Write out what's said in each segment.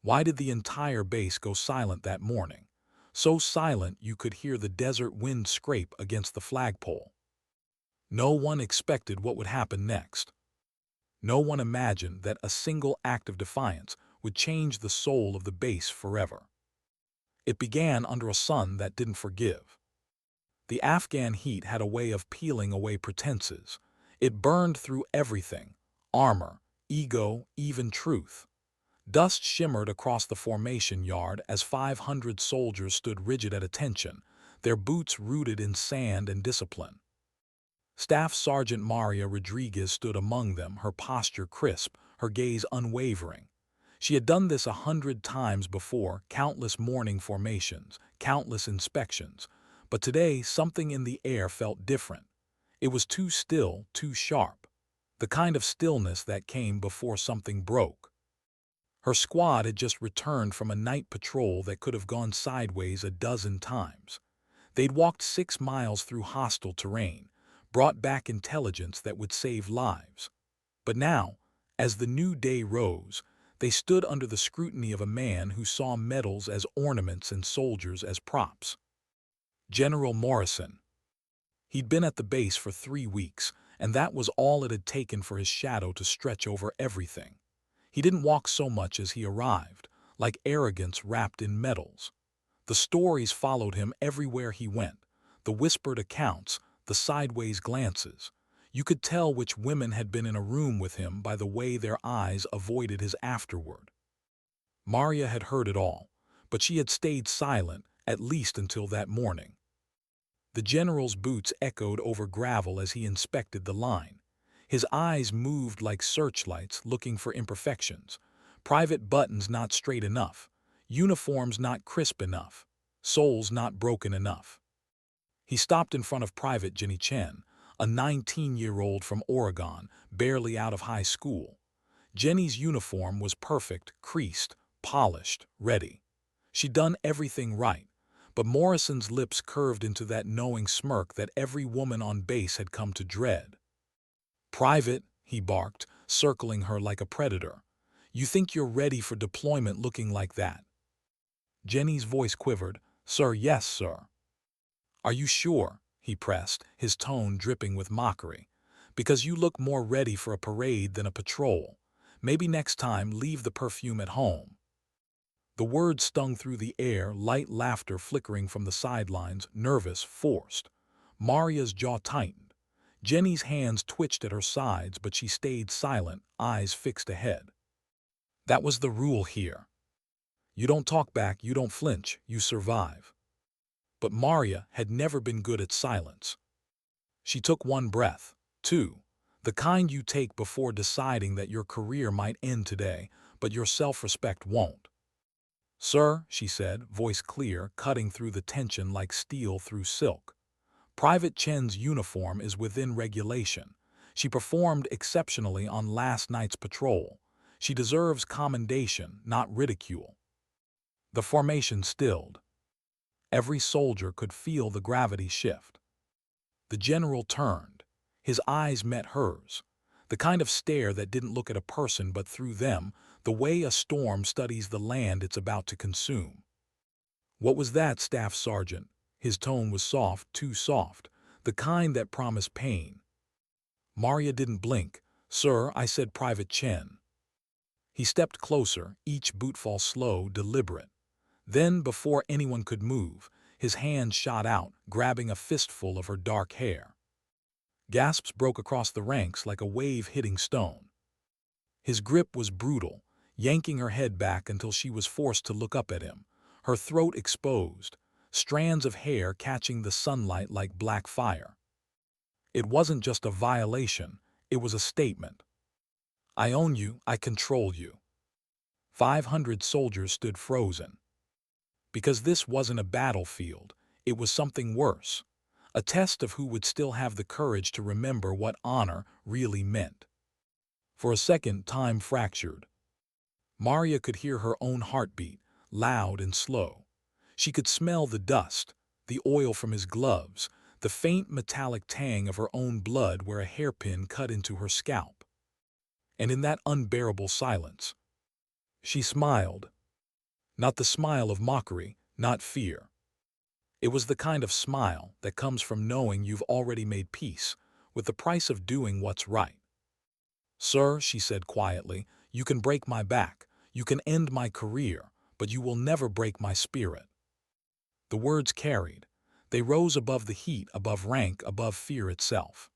Why did the entire base go silent that morning? So silent you could hear the desert wind scrape against the flagpole. No one expected what would happen next. No one imagined that a single act of defiance would change the soul of the base forever. It began under a sun that didn't forgive. The Afghan heat had a way of peeling away pretenses. It burned through everything: armor, ego, even truth. Dust shimmered across the formation yard as 500 soldiers stood rigid at attention, their boots rooted in sand and discipline. Staff Sergeant Maria Rodriguez stood among them, her posture crisp, her gaze unwavering. She had done this 100 times before, countless morning formations, countless inspections. But today, something in the air felt different. It was too still, too sharp. The kind of stillness that came before something broke. Her squad had just returned from a night patrol that could have gone sideways a dozen times. They'd walked 6 miles through hostile terrain, brought back intelligence that would save lives. But now, as the new day rose, they stood under the scrutiny of a man who saw medals as ornaments and soldiers as props. General Morrison. He'd been at the base for 3 weeks, and that was all it had taken for his shadow to stretch over everything. He didn't walk so much as he arrived, like arrogance wrapped in medals. The stories followed him everywhere he went, the whispered accounts, the sideways glances. You could tell which women had been in a room with him by the way their eyes avoided his afterward. Maria had heard it all, but she had stayed silent, at least until that morning. The general's boots echoed over gravel as he inspected the line. His eyes moved like searchlights looking for imperfections. Private buttons not straight enough, uniforms not crisp enough, soles not broken enough. He stopped in front of Private Jenny Chen, a 19-year-old from Oregon, barely out of high school. Jenny's uniform was perfect, creased, polished, ready. She'd done everything right, but Morrison's lips curved into that knowing smirk that every woman on base had come to dread. "Private," he barked, circling her like a predator. "You think you're ready for deployment looking like that?" Jenny's voice quivered. "Sir, yes, sir." "Are you sure?" he pressed, his tone dripping with mockery. "Because you look more ready for a parade than a patrol. Maybe next time leave the perfume at home." The words stung through the air, light laughter flickering from the sidelines, nervous, forced. Maria's jaw tightened. Jenny's hands twitched at her sides, but she stayed silent, eyes fixed ahead. That was the rule here. You don't talk back, you don't flinch, you survive. But Maria had never been good at silence. She took one breath, two, the kind you take before deciding that your career might end today, but your self-respect won't. "Sir," she said, voice clear, cutting through the tension like steel through silk. "Private Chen's uniform is within regulation. She performed exceptionally on last night's patrol. She deserves commendation, not ridicule." The formation stilled. Every soldier could feel the gravity shift. The general turned. His eyes met hers. The kind of stare that didn't look at a person but through them, the way a storm studies the land it's about to consume. "What was that, Staff Sergeant?" His tone was soft, too soft, the kind that promised pain. Maria didn't blink. "Sir, I said Private Chen." He stepped closer, each bootfall slow, deliberate. Then, before anyone could move, his hand shot out, grabbing a fistful of her dark hair. Gasps broke across the ranks like a wave hitting stone. His grip was brutal, yanking her head back until she was forced to look up at him, her throat exposed, strands of hair catching the sunlight like black fire. It wasn't just a violation, it was a statement. "I own you, I control you." 500 soldiers stood frozen. Because this wasn't a battlefield, it was something worse. A test of who would still have the courage to remember what honor really meant. For a second, time fractured. Maria could hear her own heartbeat, loud and slow. She could smell the dust, the oil from his gloves, the faint metallic tang of her own blood where a hairpin cut into her scalp. And in that unbearable silence, she smiled. Not the smile of mockery, not fear. It was the kind of smile that comes from knowing you've already made peace with the price of doing what's right. "Sir," she said quietly, "you can break my back, you can end my career, but you will never break my spirit." The words carried. They rose above the heat, above rank, above fear itself.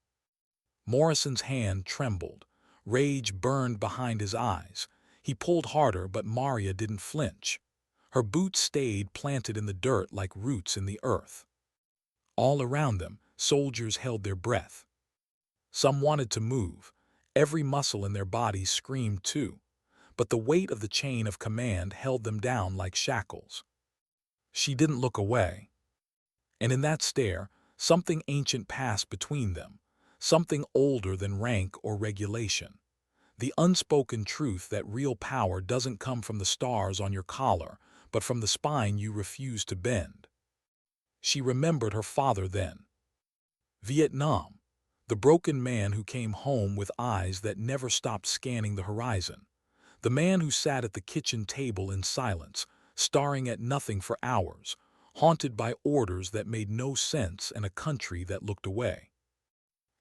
Morrison's hand trembled. Rage burned behind his eyes. He pulled harder, but Maria didn't flinch. Her boots stayed planted in the dirt like roots in the earth. All around them, soldiers held their breath. Some wanted to move. Every muscle in their bodies screamed too. But the weight of the chain of command held them down like shackles. She didn't look away. And in that stare, something ancient passed between them, something older than rank or regulation. The unspoken truth that real power doesn't come from the stars on your collar, but from the spine you refuse to bend. She remembered her father then. Vietnam, the broken man who came home with eyes that never stopped scanning the horizon. The man who sat at the kitchen table in silence, staring at nothing for hours, haunted by orders that made no sense and a country that looked away.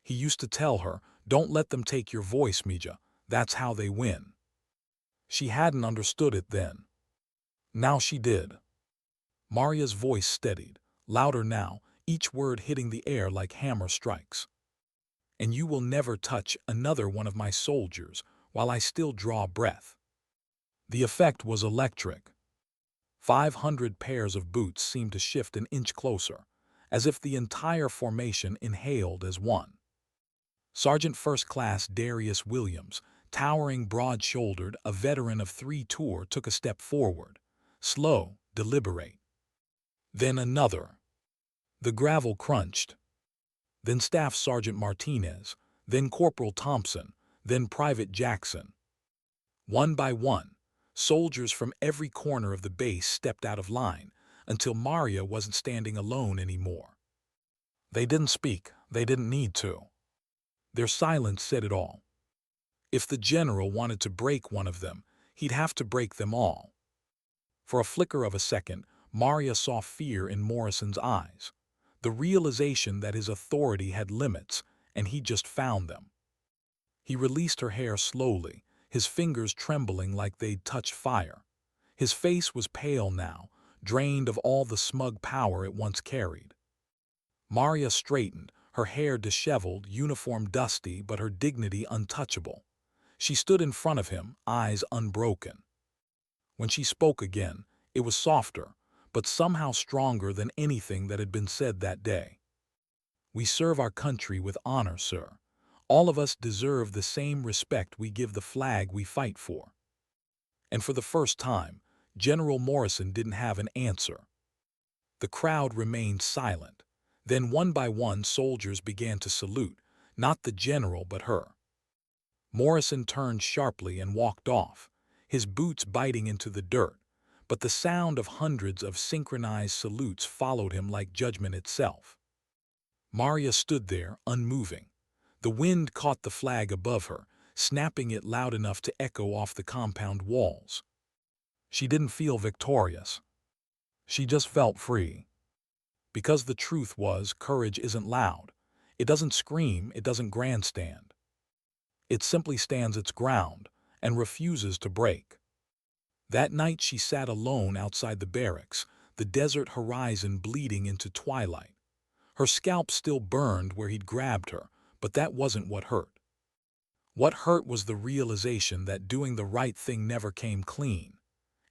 He used to tell her, "Don't let them take your voice, Mija. That's how they win." She hadn't understood it then. Now she did. Maria's voice steadied, louder now, each word hitting the air like hammer strikes. "And you will never touch another one of my soldiers while I still draw breath." The effect was electric. 500 pairs of boots seemed to shift an inch closer, as if the entire formation inhaled as one. Sergeant First Class Darius Williams, towering broad-shouldered, a veteran of 3 tours, took a step forward. Slow, deliberate. Then another. The gravel crunched. Then Staff Sergeant Martinez, then Corporal Thompson, then Private Jackson. One by one, soldiers from every corner of the base stepped out of line, until Maria wasn't standing alone anymore. They didn't speak, they didn't need to. Their silence said it all. If the general wanted to break one of them, he'd have to break them all. For a flicker of a second, Maria saw fear in Morrison's eyes, the realization that his authority had limits, and he just found them. He released her hair slowly, his fingers trembling like they'd touched fire. His face was pale now, drained of all the smug power it once carried. Maria straightened, her hair disheveled, uniform dusty, but her dignity untouchable. She stood in front of him, eyes unbroken. When she spoke again, it was softer, but somehow stronger than anything that had been said that day. "We serve our country with honor, sir. All of us deserve the same respect we give the flag we fight for." And for the first time, General Morrison didn't have an answer. The crowd remained silent. Then one by one soldiers began to salute, not the general but her. Morrison turned sharply and walked off, his boots biting into the dirt, but the sound of hundreds of synchronized salutes followed him like judgment itself. Maria stood there, unmoving. The wind caught the flag above her, snapping it loud enough to echo off the compound walls. She didn't feel victorious. She just felt free. Because the truth was, courage isn't loud. It doesn't scream, it doesn't grandstand. It simply stands its ground and refuses to break. That night she sat alone outside the barracks, the desert horizon bleeding into twilight. Her scalp still burned where he'd grabbed her, but that wasn't what hurt. What hurt was the realization that doing the right thing never came clean.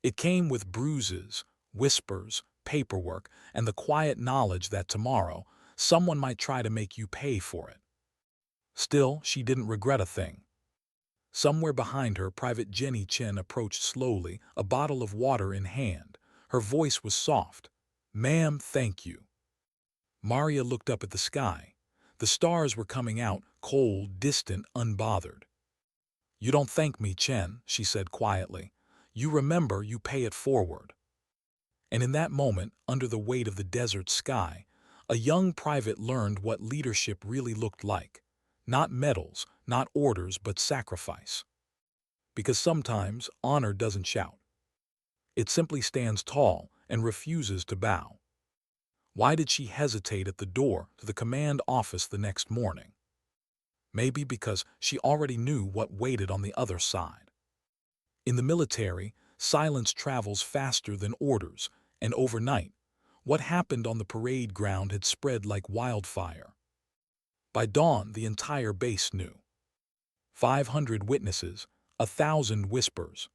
It came with bruises, whispers, paperwork, and the quiet knowledge that tomorrow, someone might try to make you pay for it. Still, she didn't regret a thing. Somewhere behind her, Private Jenny Chen approached slowly, a bottle of water in hand. Her voice was soft. "Ma'am, thank you." Maria looked up at the sky. The stars were coming out, cold, distant, unbothered. "You don't thank me, Chen," she said quietly. "You remember, you pay it forward." And in that moment, under the weight of the desert sky, a young private learned what leadership really looked like. Not medals, not orders, but sacrifice. Because sometimes honor doesn't shout. It simply stands tall and refuses to bow. Why did she hesitate at the door to the command office the next morning? Maybe because she already knew what waited on the other side. In the military, silence travels faster than orders, and overnight, what happened on the parade ground had spread like wildfire. By dawn, the entire base knew. 500 witnesses, 1,000 whispers.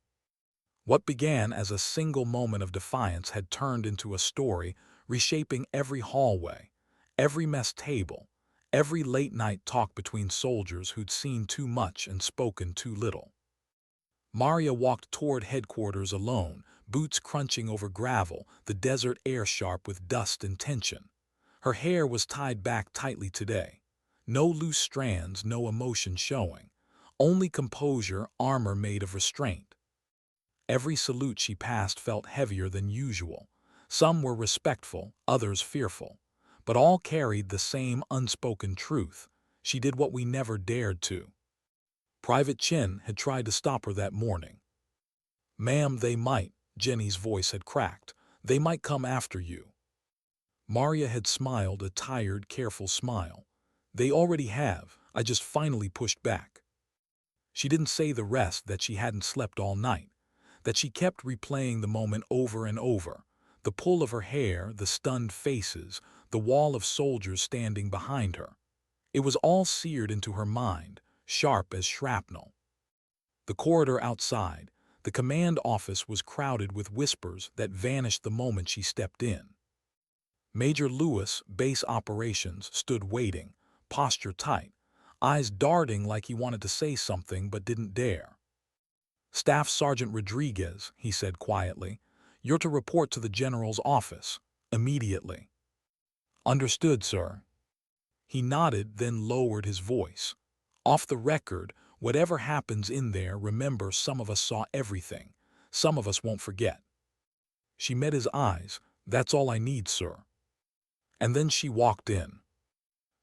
What began as a single moment of defiance had turned into a story reshaping every hallway, every mess table, every late-night talk between soldiers who'd seen too much and spoken too little. Maria walked toward headquarters alone, boots crunching over gravel, the desert air sharp with dust and tension. Her hair was tied back tightly today. No loose strands, no emotion showing. Only composure, armor made of restraint. Every salute she passed felt heavier than usual. Some were respectful, others fearful. But all carried the same unspoken truth. She did what we never dared to. Private Chin had tried to stop her that morning. "Ma'am, they might," Jenny's voice had cracked. "They might come after you." Maria had smiled a tired, careful smile. "They already have. I just finally pushed back." She didn't say the rest, that she hadn't slept all night, that she kept replaying the moment over and over. The pull of her hair, the stunned faces, the wall of soldiers standing behind her. It was all seared into her mind, sharp as shrapnel. The corridor outside, the command office, was crowded with whispers that vanished the moment she stepped in. Major Lewis, base operations, stood waiting, posture tight, eyes darting like he wanted to say something but didn't dare. "Staff Sergeant Rodriguez," he said quietly, "you're to report to the general's office, immediately." "Understood, sir." He nodded, then lowered his voice. "Off the record, whatever happens in there, remember, some of us saw everything. Some of us won't forget." She met his eyes. "That's all I need, sir." And then she walked in.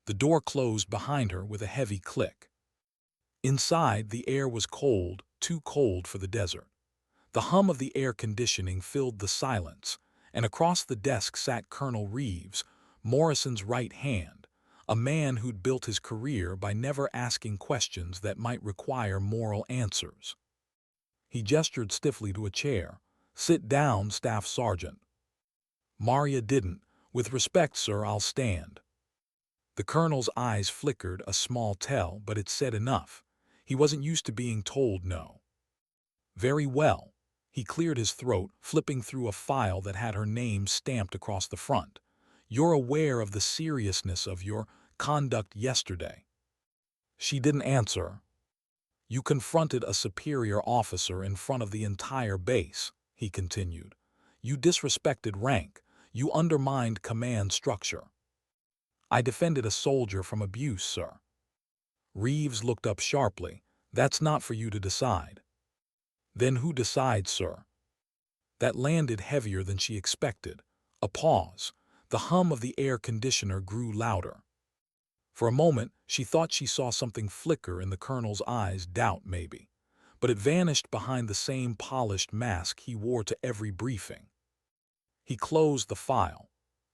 The door closed behind her with a heavy click. Inside, the air was cold, too cold for the desert. The hum of the air conditioning filled the silence, and across the desk sat Colonel Reeves, Morrison's right hand, a man who'd built his career by never asking questions that might require moral answers. He gestured stiffly to a chair. "Sit down, Staff Sergeant." Maria didn't. "With respect, sir, I'll stand." The colonel's eyes flickered, a small tell, but it said enough. He wasn't used to being told no. "Very well." He cleared his throat, flipping through a file that had her name stamped across the front. "You're aware of the seriousness of your conduct yesterday." She didn't answer. "You confronted a superior officer in front of the entire base," he continued. "You disrespected rank. You undermined command structure." "I defended a soldier from abuse, sir." Reeves looked up sharply. "That's not for you to decide." "Then who decides, sir?" That landed heavier than she expected. A pause. The hum of the air conditioner grew louder. For a moment, she thought she saw something flicker in the colonel's eyes, doubt maybe. But it vanished behind the same polished mask he wore to every briefing. He closed the file.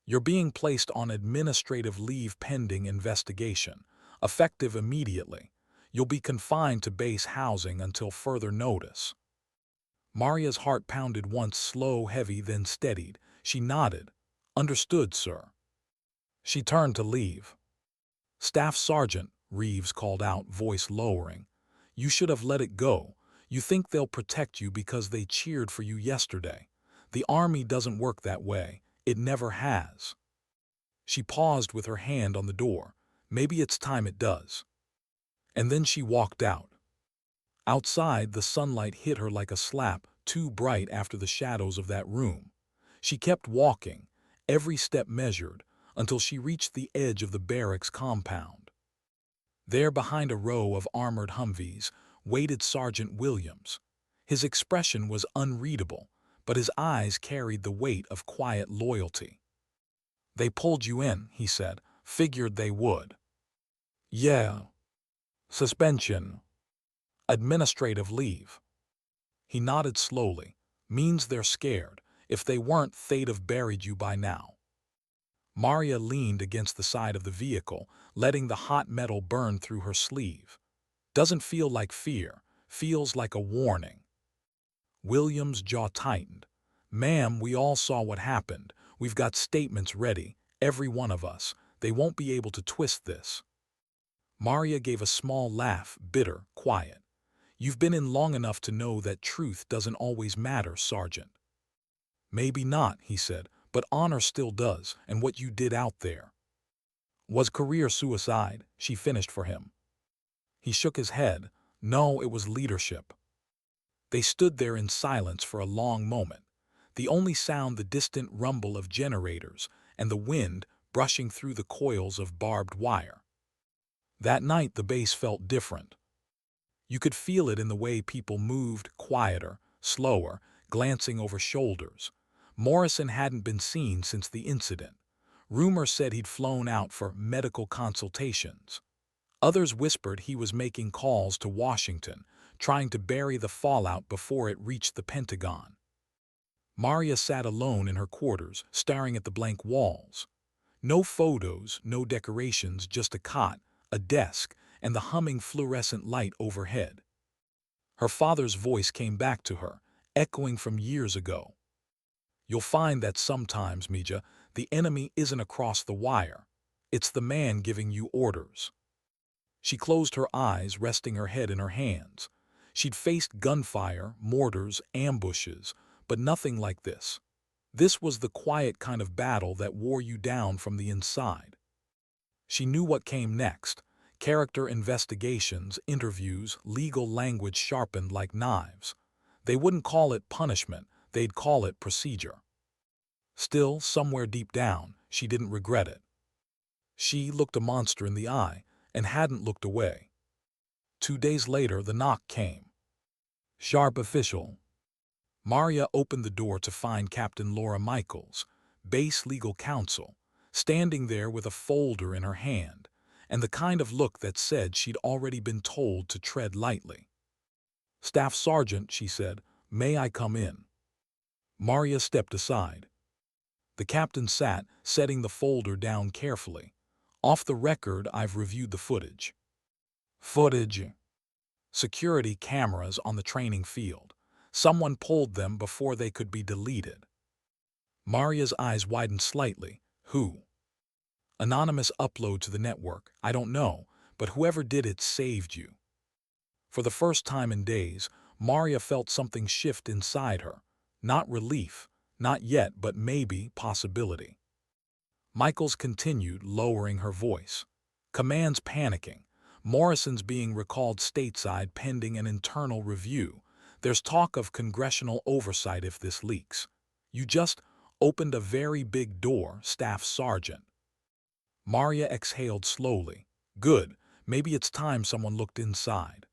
"You're being placed on administrative leave pending investigation, effective immediately. You'll be confined to base housing until further notice." Maria's heart pounded once, slow, heavy, then steadied. She nodded. "Understood, sir." She turned to leave. "Staff Sergeant," Reeves called out, voice lowering, "you should have let it go. You think they'll protect you because they cheered for you yesterday. The Army doesn't work that way. It never has." She paused with her hand on the door. "Maybe it's time it does." And then she walked out. Outside, the sunlight hit her like a slap, too bright after the shadows of that room. She kept walking, every step measured, until she reached the edge of the barracks compound. There, behind a row of armored Humvees, waited Sergeant Williams. His expression was unreadable, but his eyes carried the weight of quiet loyalty. "They pulled you in," he said. "Figured they would." "Yeah. Suspension. Administrative leave." He nodded slowly. Means they're scared. If they weren't, they'd have buried you by now. Maria leaned against the side of the vehicle, letting the hot metal burn through her sleeve. Doesn't feel like fear, feels like a warning. William's jaw tightened. Ma'am, we all saw what happened. We've got statements ready, every one of us. They won't be able to twist this. Maria gave a small laugh, bitter, quiet. You've been in long enough to know that truth doesn't always matter, Sergeant. Maybe not, he said, but honor still does, and what you did out there. Was career suicide, she finished for him. He shook his head. No, it was leadership. They stood there in silence for a long moment, the only sound the distant rumble of generators and the wind brushing through the coils of barbed wire. That night the base felt different. You could feel it in the way people moved, quieter, slower, glancing over shoulders. Morrison hadn't been seen since the incident. Rumor said he'd flown out for medical consultations. Others whispered he was making calls to Washington, trying to bury the fallout before it reached the Pentagon. Maria sat alone in her quarters, staring at the blank walls. No photos, no decorations, just a cot, a desk, and the humming fluorescent light overhead. Her father's voice came back to her, echoing from years ago. You'll find that sometimes, Mija, the enemy isn't across the wire. It's the man giving you orders. She closed her eyes, resting her head in her hands. She'd faced gunfire, mortars, ambushes, but nothing like this. This was the quiet kind of battle that wore you down from the inside. She knew what came next. Character investigations, interviews, legal language sharpened like knives. They wouldn't call it punishment, they'd call it procedure. Still, somewhere deep down, she didn't regret it. She looked a monster in the eye and hadn't looked away. 2 days later, the knock came. Sharp official. Maria opened the door to find Captain Laura Michaels, base legal counsel, standing there with a folder in her hand, and the kind of look that said she'd already been told to tread lightly. Staff Sergeant, she said, may I come in? Maria stepped aside. The captain sat, setting the folder down carefully. Off the record, I've reviewed the footage. Footage. Security cameras on the training field. Someone pulled them before they could be deleted. Maria's eyes widened slightly. Who? Anonymous upload to the network. I don't know, but whoever did it saved you. For the first time in days, Maria felt something shift inside her. Not relief, not yet, but maybe possibility. Michaels continued, lowering her voice. Command's panicking. Morrison's being recalled stateside pending an internal review. There's talk of congressional oversight if this leaks. You just opened a very big door, Staff Sergeant. Maria exhaled slowly. Good, maybe it's time someone looked inside.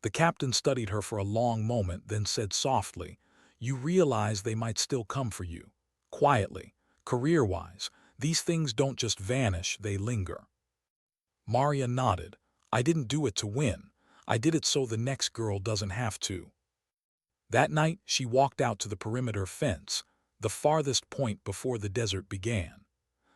The captain studied her for a long moment, then said softly, you realize they might still come for you. Quietly, career-wise, these things don't just vanish, they linger. Maria nodded. I didn't do it to win. I did it so the next girl doesn't have to. That night, she walked out to the perimeter fence, the farthest point before the desert began.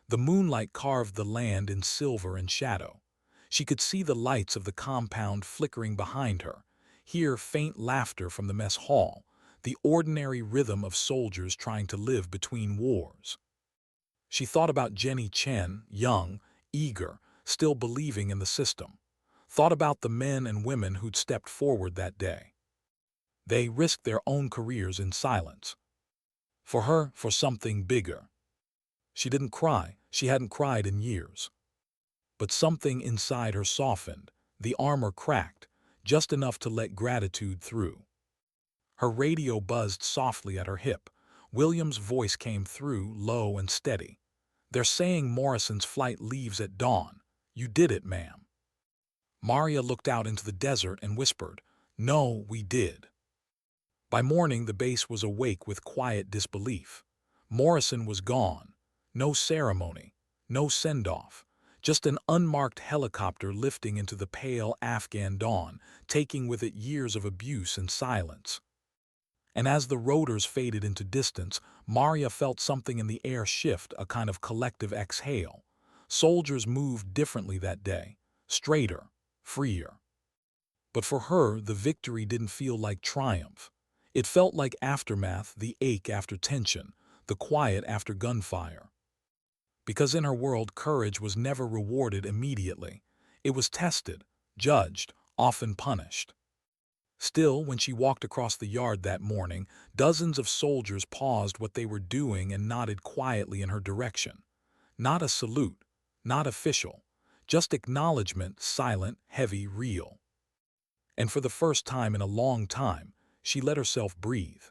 The moonlight carved the land in silver and shadow. She could see the lights of the compound flickering behind her, hear faint laughter from the mess hall, the ordinary rhythm of soldiers trying to live between wars. She thought about Jenny Chen, young, eager, still believing in the system. Thought about the men and women who'd stepped forward that day. They risked their own careers in silence. For her, for something bigger. She didn't cry. She hadn't cried in years. But something inside her softened. The armor cracked, just enough to let gratitude through. Her radio buzzed softly at her hip. William's voice came through, low and steady. They're saying Morrison's flight leaves at dawn. You did it, ma'am. Maria looked out into the desert and whispered, no, we did. By morning, the base was awake with quiet disbelief. Morrison was gone. No ceremony, no send-off, just an unmarked helicopter lifting into the pale Afghan dawn, taking with it years of abuse and silence. And as the rotors faded into distance, Maria felt something in the air shift, a kind of collective exhale. Soldiers moved differently that day, straighter, freer. But for her, the victory didn't feel like triumph. It felt like aftermath, the ache after tension, the quiet after gunfire. Because in her world, courage was never rewarded immediately. It was tested, judged, often punished. Still, when she walked across the yard that morning, dozens of soldiers paused what they were doing and nodded quietly in her direction. Not a salute, not official, just acknowledgement, silent, heavy, real. And for the first time in a long time, she let herself breathe.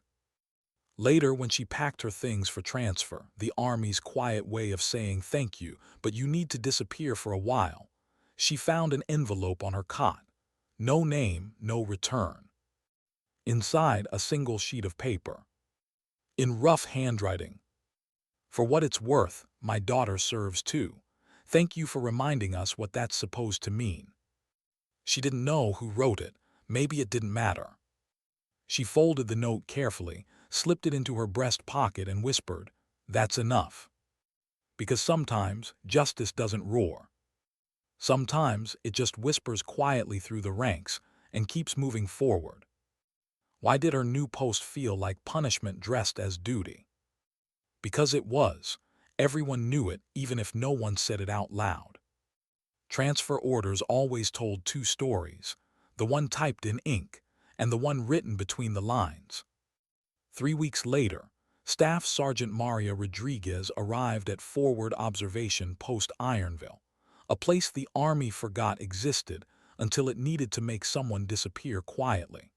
Later, when she packed her things for transfer, the Army's quiet way of saying thank you, but you need to disappear for a while, she found an envelope on her cot. No name, no return. Inside, a single sheet of paper. In rough handwriting. For what it's worth, my daughter serves too. Thank you for reminding us what that's supposed to mean. She didn't know who wrote it. Maybe it didn't matter. She folded the note carefully, slipped it into her breast pocket and whispered, "That's enough." Because sometimes justice doesn't roar. Sometimes it just whispers quietly through the ranks and keeps moving forward. Why did her new post feel like punishment dressed as duty? Because it was. Everyone knew it, even if no one said it out loud. Transfer orders always told two stories, the one typed in ink and the one written between the lines. 3 weeks later, Staff Sergeant Maria Rodriguez arrived at Forward Observation Post Ironville, a place the Army forgot existed until it needed to make someone disappear quietly.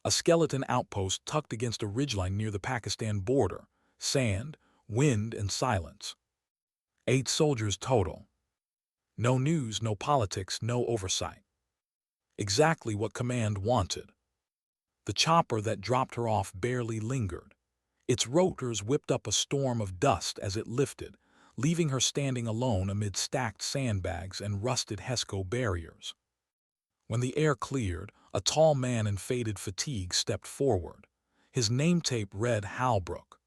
A skeleton outpost tucked against a ridgeline near the Pakistan border, sand, wind, and silence. 8 soldiers total. No news, no politics, no oversight. Exactly what command wanted. The chopper that dropped her off barely lingered. Its rotors whipped up a storm of dust as it lifted, leaving her standing alone amid stacked sandbags and rusted HESCO barriers. When the air cleared, a tall man in faded fatigue stepped forward. His name tape read Halbrook.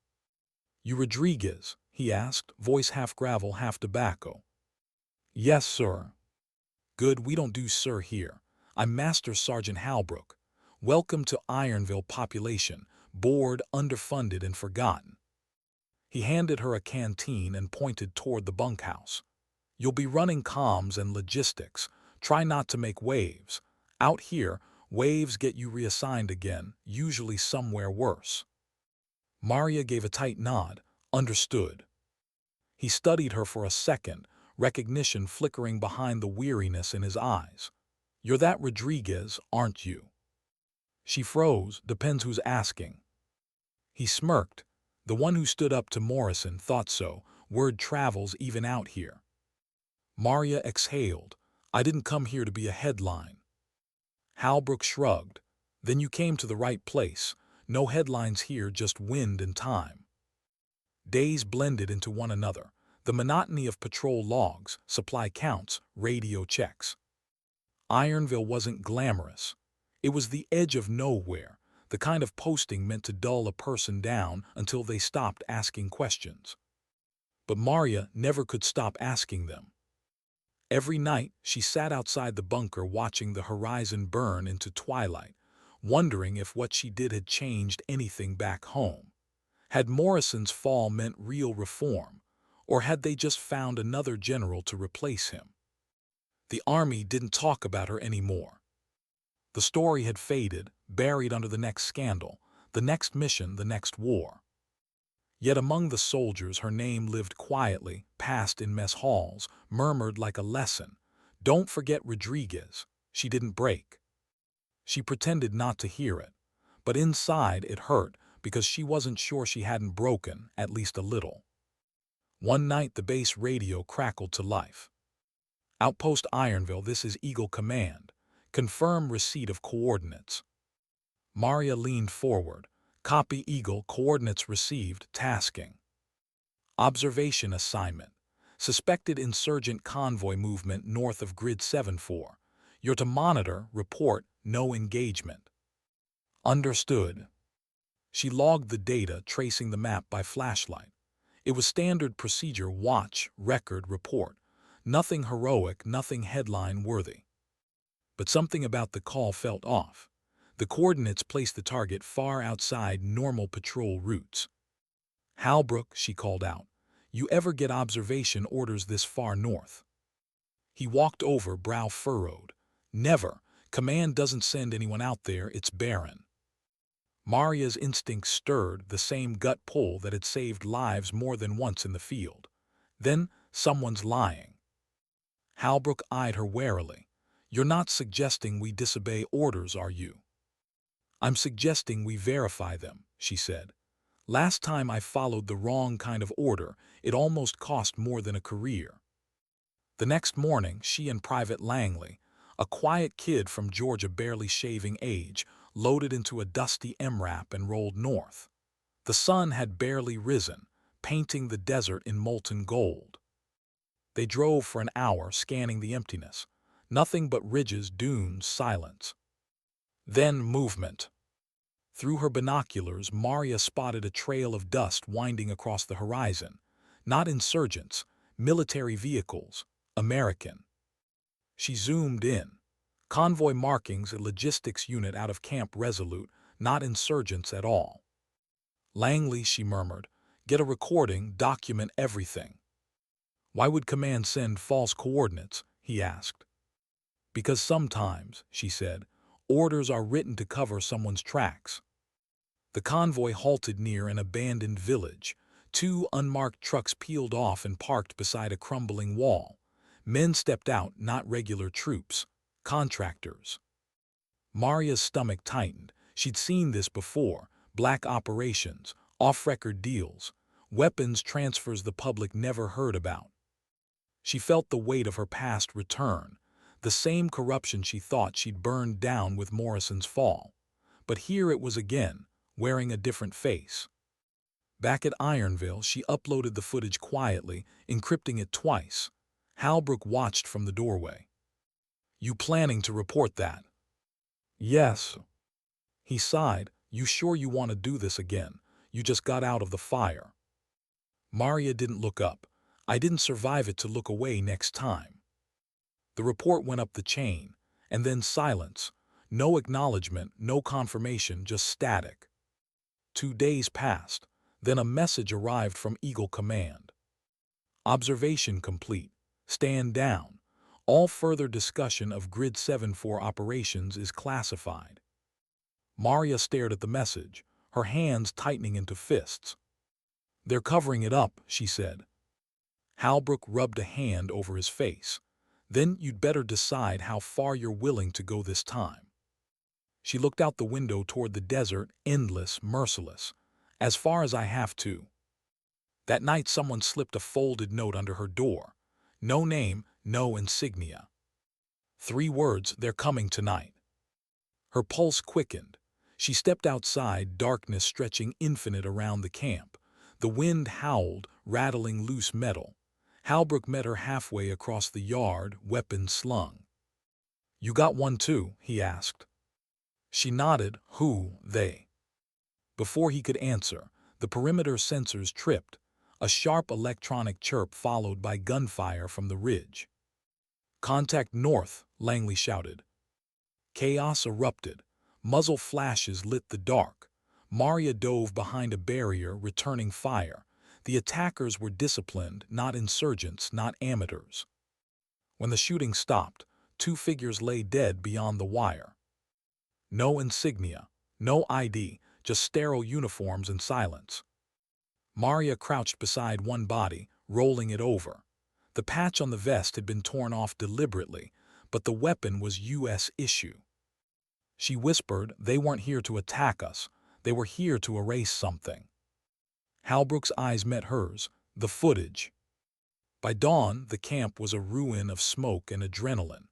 "You Rodriguez?" he asked, voice half gravel, half tobacco. "Yes, sir." "Good, we don't do sir here. I'm Master Sergeant Halbrook. Welcome to Ironville population, bored, underfunded, and forgotten." He handed her a canteen and pointed toward the bunkhouse. "You'll be running comms and logistics. Try not to make waves. Out here, waves get you reassigned again, usually somewhere worse." Maria gave a tight nod. Understood. He studied her for a second, recognition flickering behind the weariness in his eyes. "You're that Rodriguez, aren't you?" She froze. Depends who's asking. He smirked. "The one who stood up to Morrison, thought so. Word travels even out here." Maria exhaled. "I didn't come here to be a headline." Halbrook shrugged. "Then you came to the right place. No headlines here, just wind and time." Days blended into one another. The monotony of patrol logs, supply counts, radio checks. Ironville wasn't glamorous. It was the edge of nowhere, the kind of posting meant to dull a person down until they stopped asking questions. But Maria never could stop asking them. Every night, she sat outside the bunker watching the horizon burn into twilight, wondering if what she did had changed anything back home. Had Morrison's fall meant real reform, or had they just found another general to replace him? The Army didn't talk about her anymore. The story had faded, buried under the next scandal, the next mission, the next war. Yet among the soldiers her name lived quietly, passed in mess halls, murmured like a lesson. "Don't forget Rodriguez." She didn't break. She pretended not to hear it, but inside it hurt because she wasn't sure she hadn't broken, at least a little. One night the base radio crackled to life. "Outpost Ironville, this is Eagle Command. Confirm receipt of coordinates." Maria leaned forward. "Copy Eagle, coordinates received, tasking. Observation assignment. Suspected insurgent convoy movement north of Grid 7-4. You're to monitor, report, no engagement." "Understood." She logged the data, tracing the map by flashlight. It was standard procedure: watch, record, report. Nothing heroic, nothing headline-worthy. But something about the call felt off. The coordinates placed the target far outside normal patrol routes. "Halbrook," she called out, "you ever get observation orders this far north?" He walked over, brow furrowed. "Never. Command doesn't send anyone out there, it's barren." Maria's instincts stirred, the same gut pull that had saved lives more than once in the field. Then someone's lying. Halbrook eyed her warily. "You're not suggesting we disobey orders, are you?" "I'm suggesting we verify them," she said. "Last time I followed the wrong kind of order, it almost cost more than a career." The next morning, she and Private Langley, a quiet kid from Georgia barely shaving age, loaded into a dusty MRAP and rolled north. The sun had barely risen, painting the desert in molten gold. They drove for an hour, scanning the emptiness. Nothing but ridges, dunes, silence. Then movement. Through her binoculars, Maria spotted a trail of dust winding across the horizon. Not insurgents, military vehicles, American. She zoomed in. Convoy markings, a logistics unit out of Camp Resolute, not insurgents at all. "Langley," she murmured, "get a recording, document everything." "Why would command send false coordinates?" he asked. "Because sometimes," she said, "orders are written to cover someone's tracks." The convoy halted near an abandoned village. Two unmarked trucks peeled off and parked beside a crumbling wall. Men stepped out, not regular troops, contractors. Maria's stomach tightened. She'd seen this before: black operations, off-record deals, weapons transfers the public never heard about. She felt the weight of her past return, the same corruption she thought she'd burned down with Morrison's fall. But here it was again, wearing a different face. Back at Ironville, she uploaded the footage quietly, encrypting it twice. Halbrook watched from the doorway. "You planning to report that?" "Yes." He sighed. "You sure you want to do this again? You just got out of the fire." Maria didn't look up. "I didn't survive it to look away next time." The report went up the chain, and then silence. No acknowledgement, no confirmation, just static. 2 days passed. Then a message arrived from Eagle Command. "Observation complete. Stand down. All further discussion of Grid 7-4 operations is classified." Maria stared at the message, her hands tightening into fists. "They're covering it up," she said. Halbrook rubbed a hand over his face. "Then you'd better decide how far you're willing to go this time." She looked out the window toward the desert, endless, merciless. "As far as I have to." That night someone slipped a folded note under her door. No name, no insignia. 3 words: "They're coming tonight." Her pulse quickened. She stepped outside, darkness stretching infinite around the camp. The wind howled, rattling loose metal. Halbrook met her halfway across the yard, weapon slung. "You got one too?" he asked. She nodded. "Who, they?" Before he could answer, the perimeter sensors tripped, a sharp electronic chirp followed by gunfire from the ridge. "Contact north," Langley shouted. Chaos erupted. Muzzle flashes lit the dark. Maria dove behind a barrier, returning fire. The attackers were disciplined, not insurgents, not amateurs. When the shooting stopped, 2 figures lay dead beyond the wire. No insignia, no ID, just sterile uniforms and silence. Maria crouched beside one body, rolling it over. The patch on the vest had been torn off deliberately, but the weapon was U.S. issue. She whispered, "They weren't here to attack us. They were here to erase something." Halbrook's eyes met hers. The footage. By dawn, the camp was a ruin of smoke and adrenaline.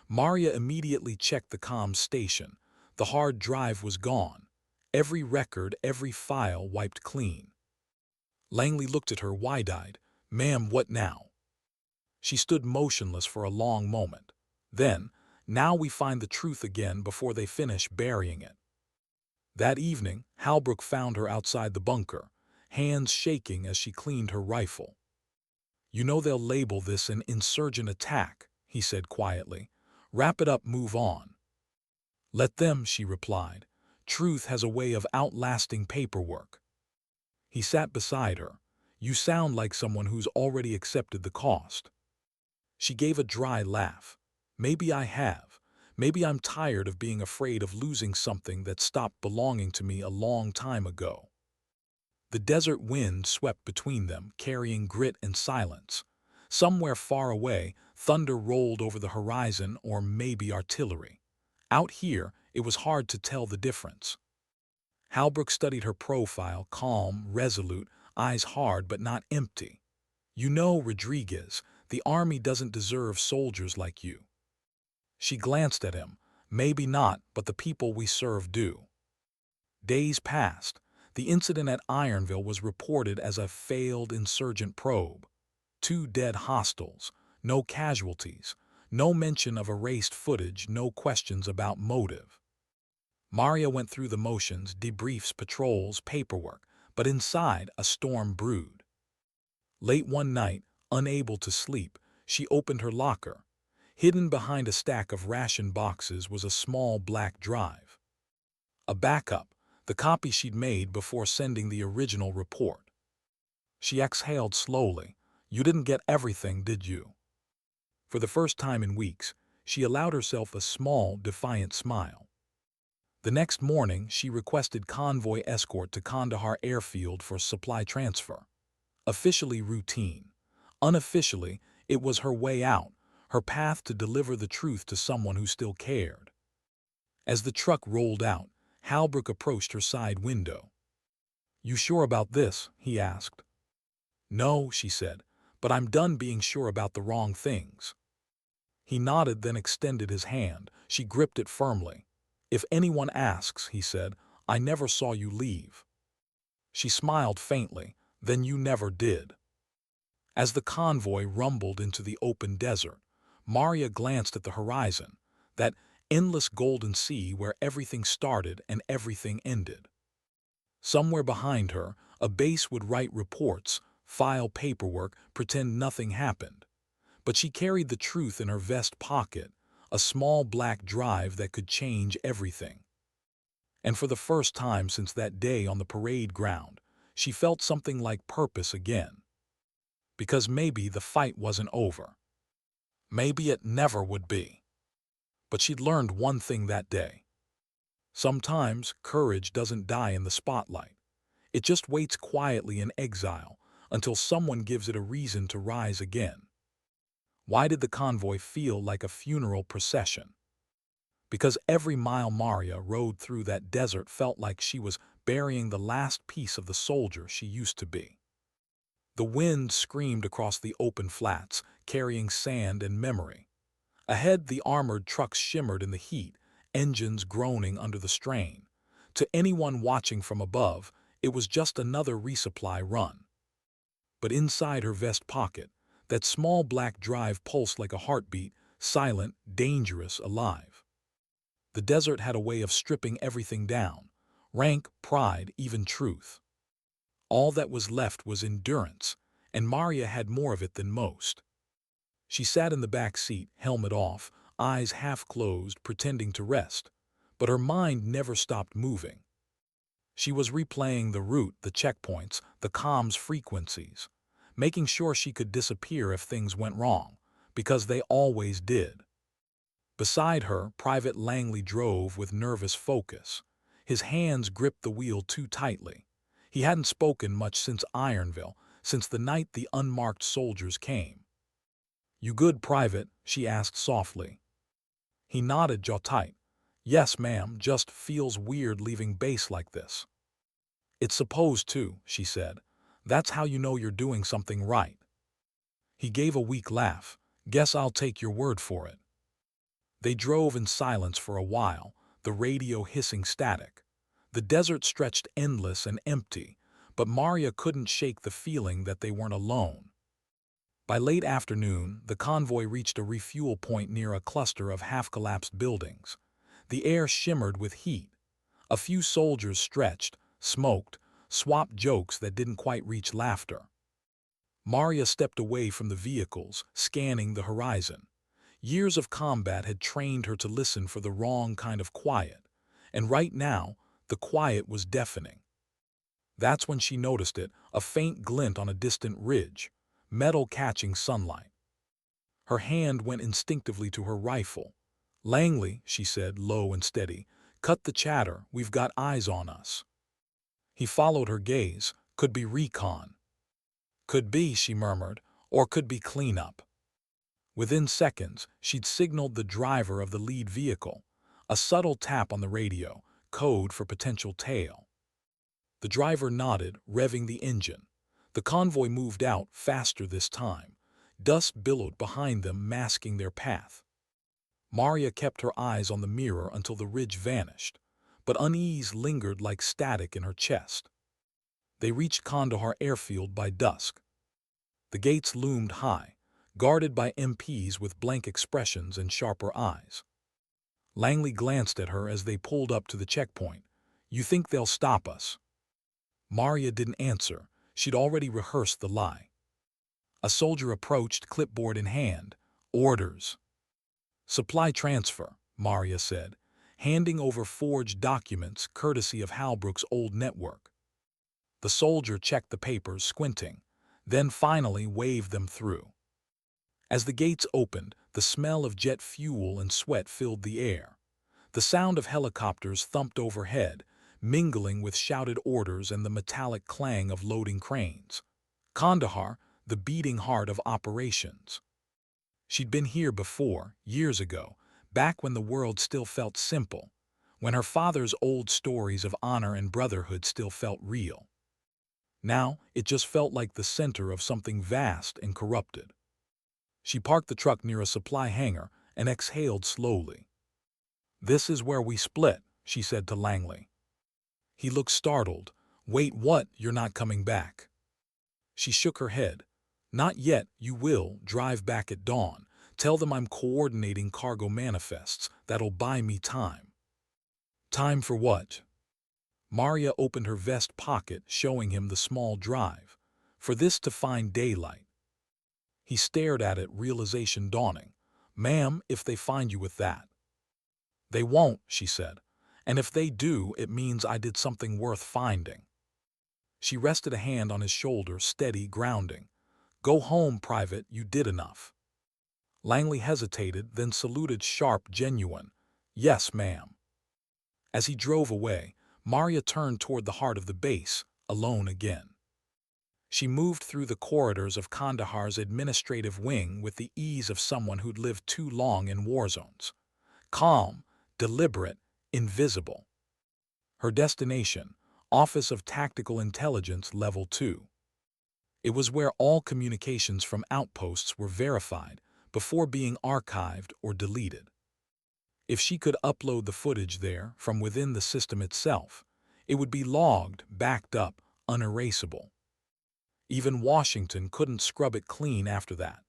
Maria immediately checked the comms station. The hard drive was gone. Every record, every file wiped clean. Langley looked at her wide-eyed. "Ma'am, what now?" She stood motionless for a long moment. Then, "Now we find the truth again before they finish burying it." That evening, Halbrook found her outside the bunker, hands shaking as she cleaned her rifle. "You know they'll label this an insurgent attack," he said quietly. "Wrap it up, move on." "Let them," she replied. "Truth has a way of outlasting paperwork." He sat beside her. "You sound like someone who's already accepted the cost." She gave a dry laugh. "Maybe I have. Maybe I'm tired of being afraid of losing something that stopped belonging to me a long time ago." The desert wind swept between them, carrying grit and silence. Somewhere far away, thunder rolled over the horizon, or maybe artillery. Out here, it was hard to tell the difference. Halbrook studied her profile, calm, resolute, eyes hard but not empty. "You know, Rodriguez, the army doesn't deserve soldiers like you." She glanced at him. "Maybe not, but the people we serve do." Days passed. The incident at Ironville was reported as a failed insurgent probe. 2 dead hostiles, no casualties, no mention of erased footage, no questions about motive. Maria went through the motions, debriefs, patrols, paperwork, but inside a storm brewed. Late one night, unable to sleep, she opened her locker. Hidden behind a stack of ration boxes was a small black drive. A backup, the copy she'd made before sending the original report. She exhaled slowly. "You didn't get everything, did you?" For the first time in weeks, she allowed herself a small, defiant smile. The next morning, she requested convoy escort to Kandahar airfield for supply transfer. Officially routine. Unofficially, it was her way out, her path to deliver the truth to someone who still cared. As the truck rolled out, Halbrook approached her side window. "You sure about this?" he asked. "No," she said, "but I'm done being sure about the wrong things." He nodded, then extended his hand. She gripped it firmly. "If anyone asks," he said, "I never saw you leave." She smiled faintly. "Then you never did." As the convoy rumbled into the open desert, Maria glanced at the horizon, that endless golden sea where everything started and everything ended. Somewhere behind her, a base would write reports, file paperwork, pretend nothing happened. But she carried the truth in her vest pocket, a small black drive that could change everything. And for the first time since that day on the parade ground, she felt something like purpose again. Because maybe the fight wasn't over. Maybe it never would be. But she'd learned one thing that day. Sometimes courage doesn't die in the spotlight. It just waits quietly in exile until someone gives it a reason to rise again. Why did the convoy feel like a funeral procession? Because every mile Maria rode through that desert felt like she was burying the last piece of the soldier she used to be. The wind screamed across the open flats, carrying sand and memory. Ahead, the armored trucks shimmered in the heat, engines groaning under the strain. To anyone watching from above, it was just another resupply run. But inside her vest pocket, that small black drive pulsed like a heartbeat, silent, dangerous, alive. The desert had a way of stripping everything down, rank, pride, even truth. All that was left was endurance, and Maria had more of it than most. She sat in the back seat, helmet off, eyes half closed, pretending to rest, but her mind never stopped moving. She was replaying the route, the checkpoints, the comms frequencies, making sure she could disappear if things went wrong, because they always did. Beside her, Private Langley drove with nervous focus. His hands gripped the wheel too tightly. He hadn't spoken much since Ironville, since the night the unmarked soldiers came. "You good, Private?" she asked softly. He nodded, jaw tight. "Yes, ma'am, just feels weird leaving base like this." "It's supposed to," she said. "That's how you know you're doing something right." He gave a weak laugh. "Guess I'll take your word for it." They drove in silence for a while, the radio hissing static. The desert stretched endless and empty, but Maria couldn't shake the feeling that they weren't alone. By late afternoon, the convoy reached a refuel point near a cluster of half-collapsed buildings. The air shimmered with heat. A few soldiers stretched, smoked, swapped jokes that didn't quite reach laughter. Maria stepped away from the vehicles, scanning the horizon. Years of combat had trained her to listen for the wrong kind of quiet, and right now, the quiet was deafening. That's when she noticed it, a faint glint on a distant ridge, metal catching sunlight. Her hand went instinctively to her rifle. "Langley," she said, low and steady, "cut the chatter, we've got eyes on us." He followed her gaze. "Could be recon." "Could be," she murmured, "or could be cleanup." Within seconds, she'd signaled the driver of the lead vehicle. A subtle tap on the radio, code for potential tail. The driver nodded, revving the engine. The convoy moved out, faster this time. Dust billowed behind them, masking their path. Maria kept her eyes on the mirror until the ridge vanished, but unease lingered like static in her chest. They reached Kandahar airfield by dusk. The gates loomed high, guarded by MPs with blank expressions and sharper eyes. Langley glanced at her as they pulled up to the checkpoint. "You think they'll stop us?" Maria didn't answer. She'd already rehearsed the lie. A soldier approached, clipboard in hand. "Orders." "Supply transfer," Maria said, handing over forged documents courtesy of Halbrook's old network. The soldier checked the papers, squinting, then finally waved them through. As the gates opened, the smell of jet fuel and sweat filled the air. The sound of helicopters thumped overhead, mingling with shouted orders and the metallic clang of loading cranes. Kandahar, the beating heart of operations. She'd been here before, years ago, back when the world still felt simple, when her father's old stories of honor and brotherhood still felt real. Now, it just felt like the center of something vast and corrupted. She parked the truck near a supply hangar and exhaled slowly. "This is where we split," she said to Langley. He looked startled. "Wait, what? You're not coming back?" She shook her head. "Not yet. You will. Drive back at dawn. Tell them I'm coordinating cargo manifests. That'll buy me time." "Time for what?" Maria opened her vest pocket, showing him the small drive. "For this to find daylight." He stared at it, realization dawning. "Ma'am, if they find you with that." "They won't," she said. "And if they do, it means I did something worth finding." She rested a hand on his shoulder, steady, grounding. "Go home, Private, you did enough." Langley hesitated, then saluted sharp, genuine. "Yes, ma'am." As he drove away, Maria turned toward the heart of the base, alone again. She moved through the corridors of Kandahar's administrative wing with the ease of someone who'd lived too long in war zones. Calm, deliberate, invisible. Her destination, Office of Tactical Intelligence Level 2. It was where all communications from outposts were verified before being archived or deleted. If she could upload the footage there from within the system itself, it would be logged, backed up, unerasable. Even Washington couldn't scrub it clean after that.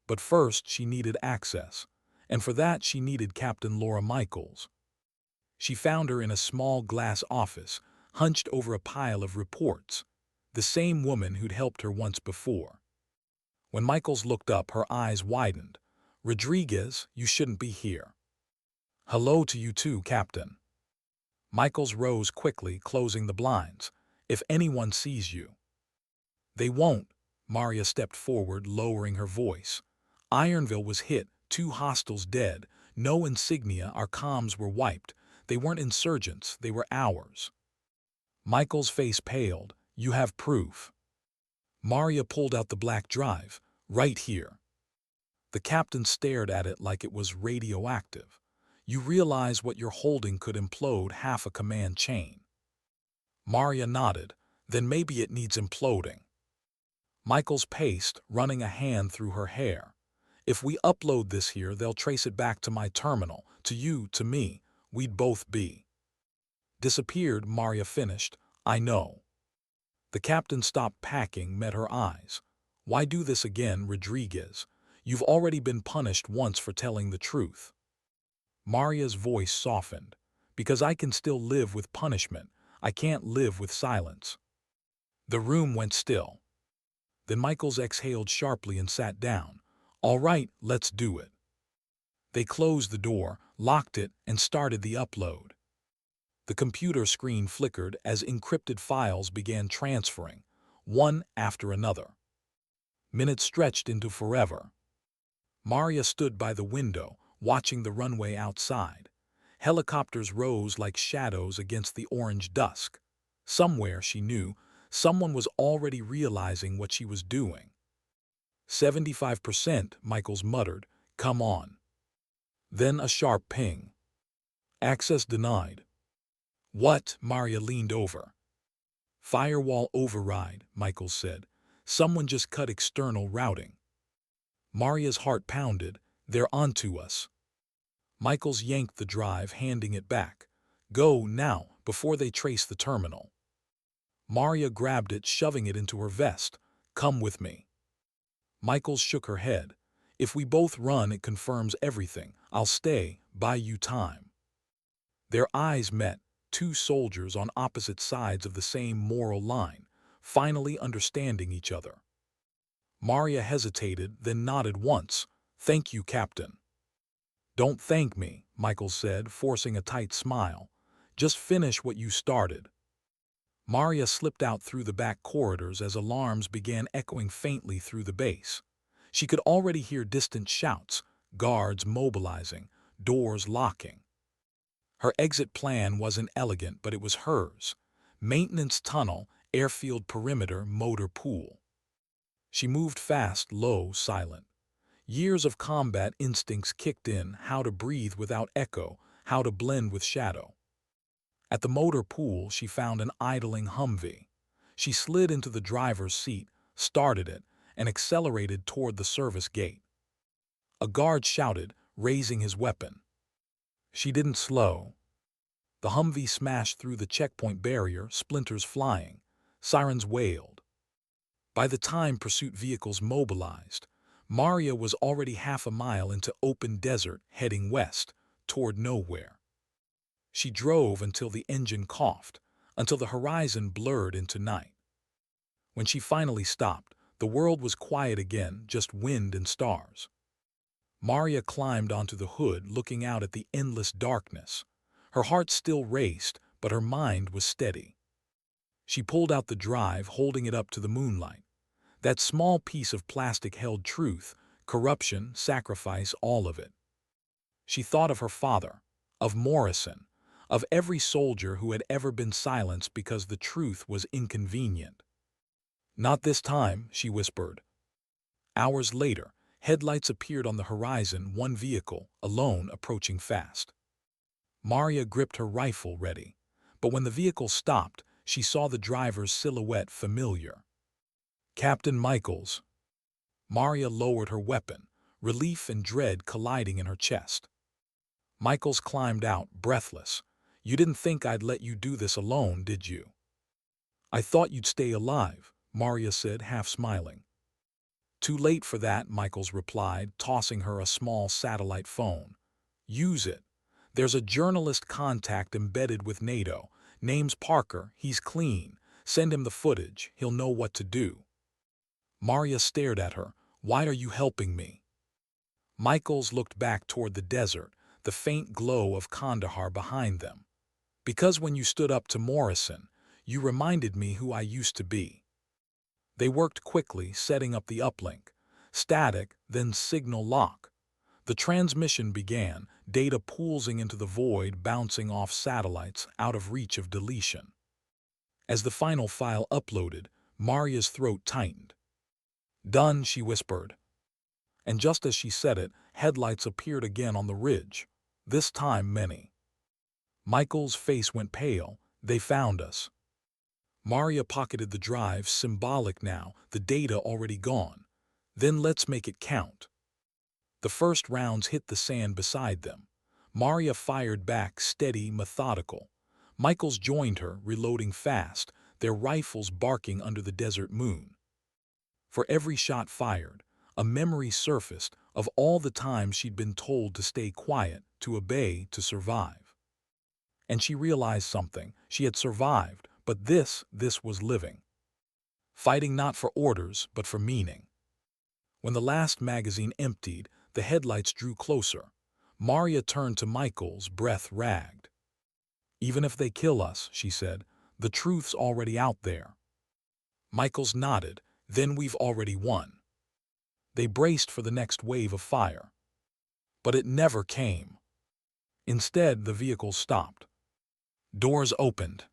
But first she needed access, and for that she needed Captain Laura Michaels. She found her in a small glass office, hunched over a pile of reports, the same woman who'd helped her once before. When Michaels looked up, her eyes widened. "Rodriguez, you shouldn't be here." "Hello to you too, Captain." Michaels rose quickly, closing the blinds. "If anyone sees you." "They won't." Maria stepped forward, lowering her voice. "Ironville was hit, 2 hostiles dead, no insignia, our comms were wiped. They weren't insurgents, they were ours." Michael's face paled. "You have proof?" Maria pulled out the black drive. "Right here." The captain stared at it like it was radioactive. "You realize what you're holding could implode half a command chain." Maria nodded. "Then maybe it needs imploding." Michaels paced, running a hand through her hair. "If we upload this here, they'll trace it back to my terminal, to you, to me. We'd both be." "Disappeared," Maria finished. "I know." The captain stopped packing, met her eyes. "Why do this again, Rodriguez? You've already been punished once for telling the truth." Maria's voice softened. Because I can still live with punishment, I can't live with silence. The room went still. Then Michaels exhaled sharply and sat down. All right, let's do it. They closed the door, locked it, and started the upload. The computer screen flickered as encrypted files began transferring, one after another. Minutes stretched into forever. Maria stood by the window, watching the runway outside. Helicopters rose like shadows against the orange dusk. Somewhere, she knew, someone was already realizing what she was doing. 75%, Michaels muttered. Come on. Then a sharp ping. Access denied. What? Maria leaned over. Firewall override, Michaels said. Someone just cut external routing. Maria's heart pounded. They're onto us. Michaels yanked the drive, handing it back. Go now, before they trace the terminal. Maria grabbed it, shoving it into her vest. Come with me. Michaels shook her head. If we both run, it confirms everything. I'll stay, buy you time. Their eyes met, two soldiers on opposite sides of the same moral line, finally understanding each other. Maria hesitated, then nodded once. Thank you, Captain. Don't thank me, Michaels said, forcing a tight smile. Just finish what you started. Maria slipped out through the back corridors as alarms began echoing faintly through the base. She could already hear distant shouts, guards mobilizing, doors locking. Her exit plan wasn't elegant, but it was hers. Maintenance tunnel, airfield perimeter, motor pool. She moved fast, low, silent. Years of combat instincts kicked in, how to breathe without echo, how to blend with shadow. At the motor pool, she found an idling Humvee. She slid into the driver's seat, started it, and accelerated toward the service gate. A guard shouted, raising his weapon. She didn't slow. The Humvee smashed through the checkpoint barrier, splinters flying. Sirens wailed. By the time pursuit vehicles mobilized, Maria was already half a mile into open desert, heading west, toward nowhere. She drove until the engine coughed, until the horizon blurred into night. When she finally stopped, the world was quiet again, just wind and stars. Maria climbed onto the hood, looking out at the endless darkness. Her heart still raced, but her mind was steady. She pulled out the drive, holding it up to the moonlight. That small piece of plastic held truth, corruption, sacrifice, all of it. She thought of her father, of Morrison, of every soldier who had ever been silenced because the truth was inconvenient. Not this time, she whispered. Hours later, headlights appeared on the horizon, one vehicle, alone, approaching fast. Maria gripped her rifle, ready. But when the vehicle stopped, she saw the driver's silhouette familiar. Captain Michaels. Maria lowered her weapon, relief and dread colliding in her chest. Michaels climbed out, breathless. You didn't think I'd let you do this alone, did you? I thought you'd stay alive, Maria said, half smiling. Too late for that, Michaels replied, tossing her a small satellite phone. Use it. There's a journalist contact embedded with NATO. Name's Parker, he's clean. Send him the footage, he'll know what to do. Maria stared at her. Why are you helping me? Michaels looked back toward the desert, the faint glow of Kandahar behind them. Because when you stood up to Morrison, you reminded me who I used to be. They worked quickly, setting up the uplink. Static, then signal lock. The transmission began, data pooling into the void, bouncing off satellites, out of reach of deletion. As the final file uploaded, Maria's throat tightened. Done, she whispered. And just as she said it, headlights appeared again on the ridge. This time many. Michael's face went pale. They found us. Maria pocketed the drive, symbolic now, the data already gone. Then let's make it count. The first rounds hit the sand beside them. Maria fired back, steady, methodical. Michaels joined her, reloading fast, their rifles barking under the desert moon. For every shot fired, a memory surfaced of all the times she'd been told to stay quiet, to obey, to survive. And she realized something. She had survived, but this was living. Fighting not for orders, but for meaning. When the last magazine emptied, the headlights drew closer. Maria turned to Michael's, breath ragged. "Even if they kill us," she said, "the truth's already out there." Michaels nodded. "Then we've already won." They braced for the next wave of fire. But it never came. Instead, the vehicle stopped. Doors opened.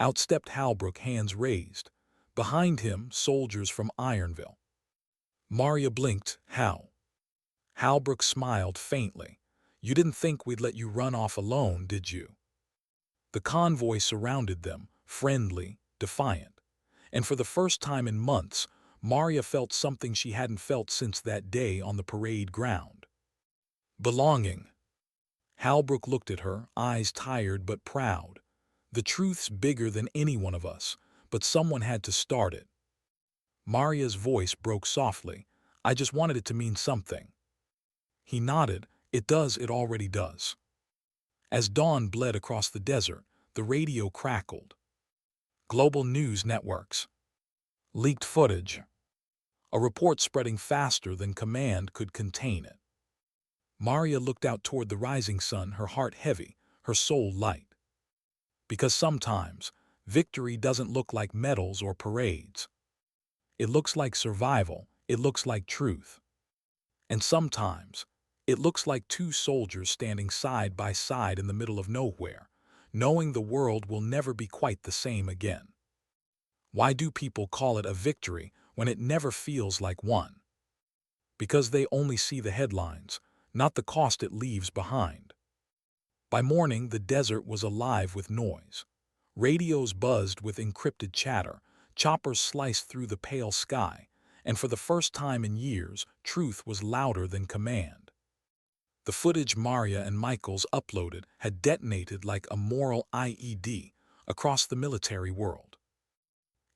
Out stepped Halbrook, hands raised. Behind him, soldiers from Ironville. Maria blinked. "How?" Halbrook smiled faintly. "You didn't think we'd let you run off alone, did you?" The convoy surrounded them, friendly, defiant. And for the first time in months, Maria felt something she hadn't felt since that day on the parade ground. Belonging. Halbrook looked at her, eyes tired but proud. "The truth's bigger than any one of us, but someone had to start it." Maria's voice broke softly. "I just wanted it to mean something." He nodded. "It does, it already does." As dawn bled across the desert, the radio crackled. Global news networks. Leaked footage. A report spreading faster than command could contain it. Maria looked out toward the rising sun, her heart heavy, her soul light. Because sometimes, victory doesn't look like medals or parades. It looks like survival, it looks like truth. And sometimes, it looks like two soldiers standing side by side in the middle of nowhere, knowing the world will never be quite the same again. Why do people call it a victory when it never feels like one? Because they only see the headlines, not the cost it leaves behind. By morning, the desert was alive with noise. Radios buzzed with encrypted chatter, choppers sliced through the pale sky, and for the first time in years, truth was louder than command. The footage Maria and Michaels uploaded had detonated like a moral IED across the military world.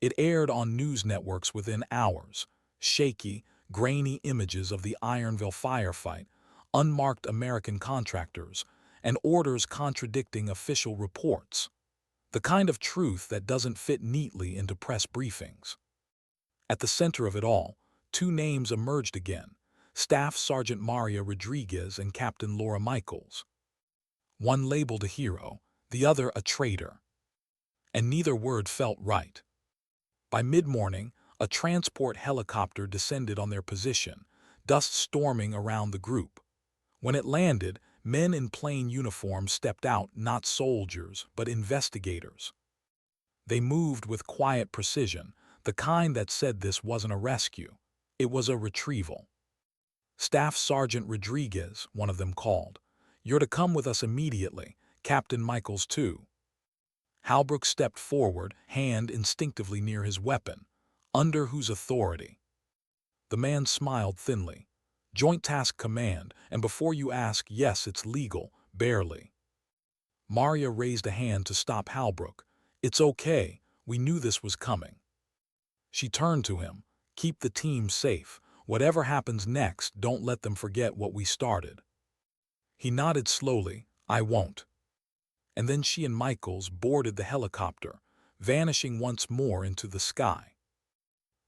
It aired on news networks within hours, shaky, grainy images of the Ironville firefight, unmarked American contractors, and orders contradicting official reports. The kind of truth that doesn't fit neatly into press briefings. At the center of it all, two names emerged again: Staff Sergeant Maria Rodriguez and Captain Laura Michaels. One labeled a hero, the other a traitor. And neither word felt right. By mid-morning, a transport helicopter descended on their position, dust storming around the group. When it landed, men in plain uniforms stepped out, not soldiers, but investigators. They moved with quiet precision, the kind that said this wasn't a rescue. It was a retrieval. "Staff Sergeant Rodriguez," one of them called. "You're to come with us immediately. Captain Michaels, too." Halbrook stepped forward, hand instinctively near his weapon. "Under whose authority?" The man smiled thinly. "Joint Task Command, and before you ask, yes, it's legal, barely." Maria raised a hand to stop Halbrook. "It's okay, we knew this was coming." She turned to him. "Keep the team safe. Whatever happens next, don't let them forget what we started." He nodded slowly. "I won't." And then she and Michaels boarded the helicopter, vanishing once more into the sky.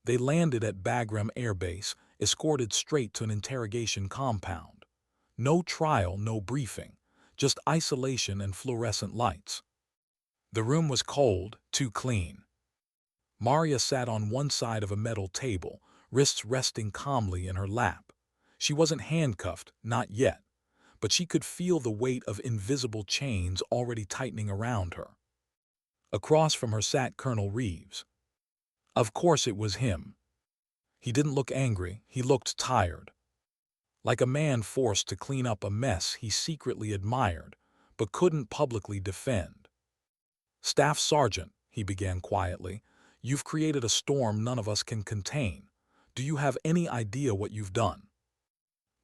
They landed at Bagram Air Base, escorted straight to an interrogation compound. No trial, no briefing, just isolation and fluorescent lights. The room was cold, too clean. Maria sat on one side of a metal table, wrists resting calmly in her lap. She wasn't handcuffed, not yet, but she could feel the weight of invisible chains already tightening around her. Across from her sat Colonel Reeves. Of course it was him. He didn't look angry, he looked tired. Like a man forced to clean up a mess he secretly admired, but couldn't publicly defend. "Staff Sergeant," he began quietly, "you've created a storm none of us can contain. Do you have any idea what you've done?"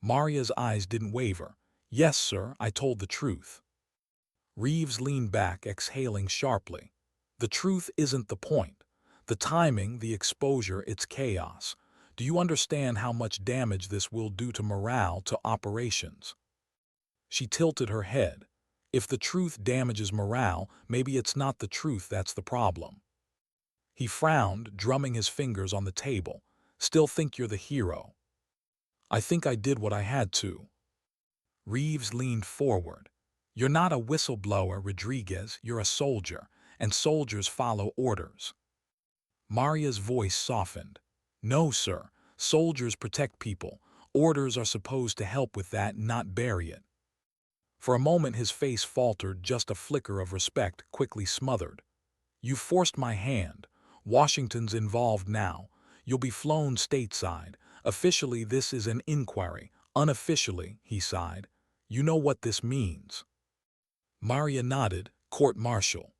Maria's eyes didn't waver. "Yes, sir, I told the truth." Reeves leaned back, exhaling sharply. "The truth isn't the point. The timing, the exposure, it's chaos. Do you understand how much damage this will do to morale, to operations?" She tilted her head. If the truth damages morale, maybe it's not the truth that's the problem. He frowned, drumming his fingers on the table. Still think you're the hero. I think I did what I had to. Reeves leaned forward. You're not a whistleblower, Rodriguez, you're a soldier, and soldiers follow orders. Maria's voice softened. No, sir. Soldiers protect people. Orders are supposed to help with that, not bury it. For a moment his face faltered, just a flicker of respect quickly smothered. You forced my hand. Washington's involved now. You'll be flown stateside. Officially this is an inquiry. Unofficially, he sighed. You know what this means. Maria nodded. Court-martial.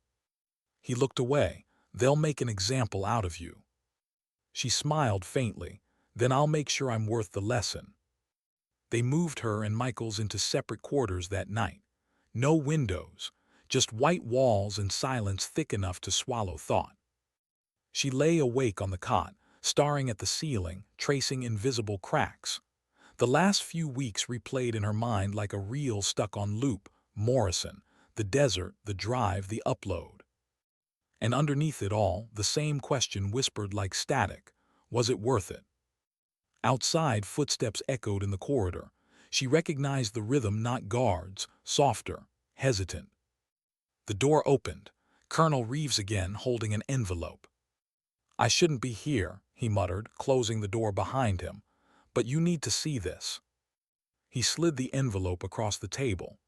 He looked away. They'll make an example out of you. She smiled faintly. Then I'll make sure I'm worth the lesson. They moved her and Michaels into separate quarters that night. No windows, just white walls and silence thick enough to swallow thought. She lay awake on the cot, staring at the ceiling, tracing invisible cracks. The last few weeks replayed in her mind like a reel stuck on loop. Morrison, the desert, the drive, the upload. And underneath it all, the same question whispered like static. Was it worth it? Outside, footsteps echoed in the corridor. She recognized the rhythm, not guards, softer, hesitant. The door opened. Colonel Reeves again, holding an envelope. I shouldn't be here, he muttered, closing the door behind him. But you need to see this. He slid the envelope across the table.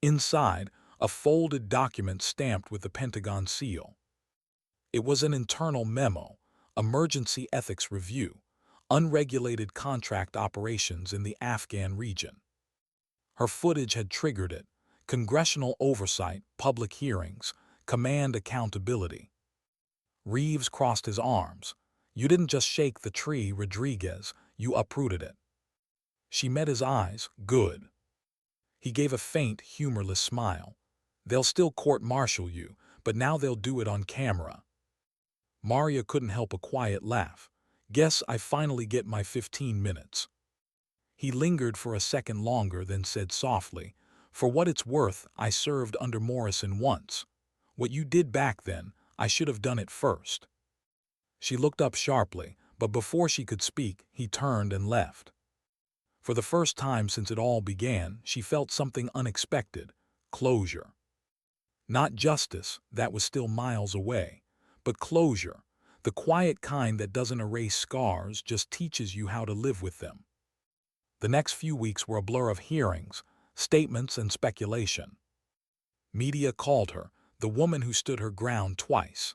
Inside, a folded document stamped with the Pentagon seal. It was an internal memo, emergency ethics review, unregulated contract operations in the Afghan region. Her footage had triggered it. Congressional oversight, public hearings, command accountability. Reeves crossed his arms. You didn't just shake the tree, Rodriguez, you uprooted it. She met his eyes. Good. He gave a faint, humorless smile. They'll still court-martial you, but now they'll do it on camera. Maria couldn't help a quiet laugh. Guess I finally get my 15 minutes. He lingered for a second longer, then said softly, For what it's worth, I served under Morrison once. What you did back then, I should have done it first. She looked up sharply, but before she could speak, he turned and left. For the first time since it all began, she felt something unexpected. Closure. Not justice, that was still miles away, but closure, the quiet kind that doesn't erase scars, just teaches you how to live with them. The next few weeks were a blur of hearings, statements, and speculation. Media called her, the woman who stood her ground twice.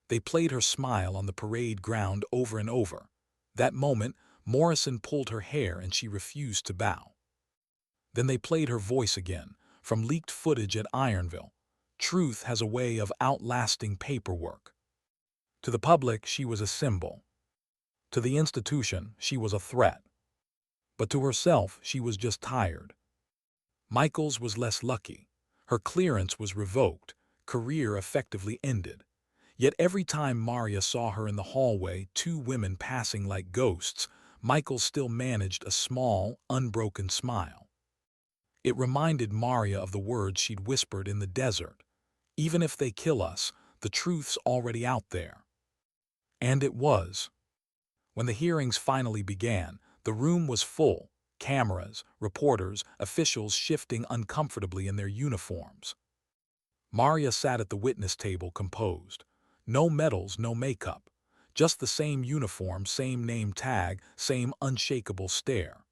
They played her smile on the parade ground over and over. That moment, Morrison pulled her hair and she refused to bow. Then they played her voice again, from leaked footage at Ironville. Truth has a way of outlasting paperwork. To the public, she was a symbol. To the institution, she was a threat. But to herself, she was just tired. Michaels was less lucky. Her clearance was revoked, career effectively ended. Yet every time Maria saw her in the hallway, two women passing like ghosts, Michaels still managed a small, unbroken smile. It reminded Maria of the words she'd whispered in the desert. Even if they kill us, the truth's already out there. And it was. When the hearings finally began, the room was full. Cameras, reporters, officials shifting uncomfortably in their uniforms. Maria sat at the witness table composed. No medals, no makeup. Just the same uniform, same name tag, same unshakable stare.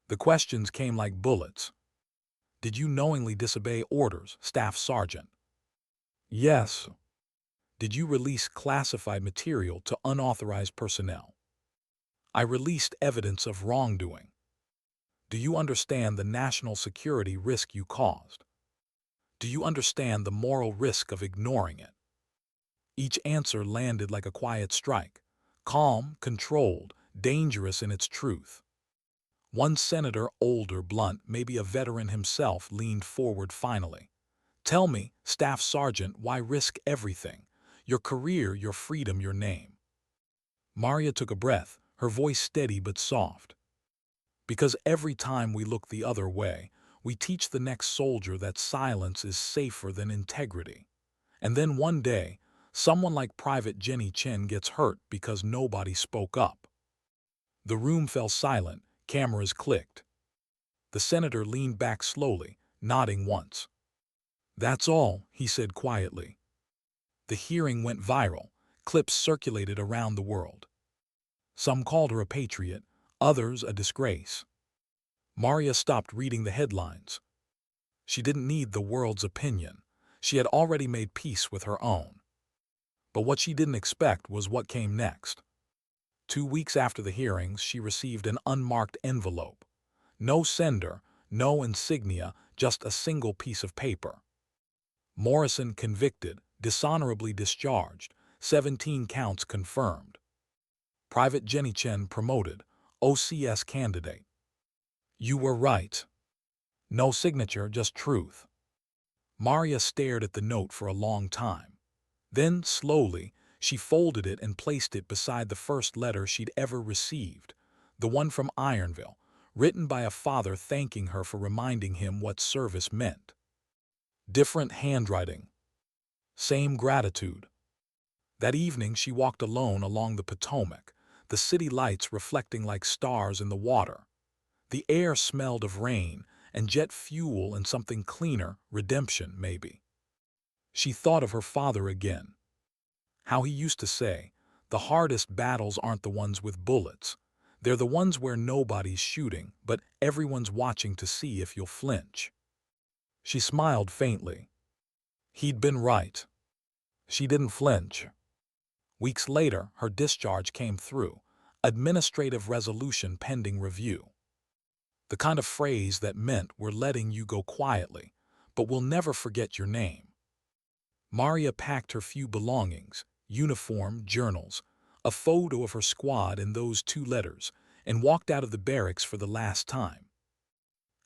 The questions came like bullets. Did you knowingly disobey orders, Staff Sergeant? Yes. Did you release classified material to unauthorized personnel? I released evidence of wrongdoing. Do you understand the national security risk you caused? Do you understand the moral risk of ignoring it? Each answer landed like a quiet strike, calm, controlled, dangerous in its truth. One senator, older, blunt, maybe a veteran himself, leaned forward finally. Tell me, Staff Sergeant, why risk everything? Your career, your freedom, your name. Maria took a breath, her voice steady but soft. Because every time we look the other way, We teach the next soldier that silence is safer than integrity. And then one day, someone like Private Jenny Chen gets hurt because nobody spoke up. The room fell silent, cameras clicked. The senator leaned back slowly, nodding once. "That's all," he said quietly. The hearing went viral. Clips circulated around the world. Some called her a patriot, others a disgrace. Maria stopped reading the headlines. She didn't need the world's opinion. She had already made peace with her own. But what she didn't expect was what came next. 2 weeks after the hearings, she received an unmarked envelope. No sender, no insignia, just a single piece of paper. Morrison convicted, dishonorably discharged, 17 counts confirmed. Private Jenny Chen promoted, OCS candidate. You were right. No signature, just truth. Maria stared at the note for a long time. Then, slowly, she folded it and placed it beside the first letter she'd ever received, the one from Ironville, written by a father thanking her for reminding him what service meant. Different handwriting. Same gratitude. That evening she walked alone along the Potomac, the city lights reflecting like stars in the water. The air smelled of rain and jet fuel and something cleaner, redemption maybe. She thought of her father again. How he used to say, the hardest battles aren't the ones with bullets. They're the ones where nobody's shooting, but everyone's watching to see if you'll flinch. She smiled faintly. He'd been right. She didn't flinch. Weeks later, her discharge came through, administrative resolution pending review. The kind of phrase that meant we're letting you go quietly, but we'll never forget your name. Maria packed her few belongings, uniform, journals, a photo of her squad and those 2 letters, and walked out of the barracks for the last time.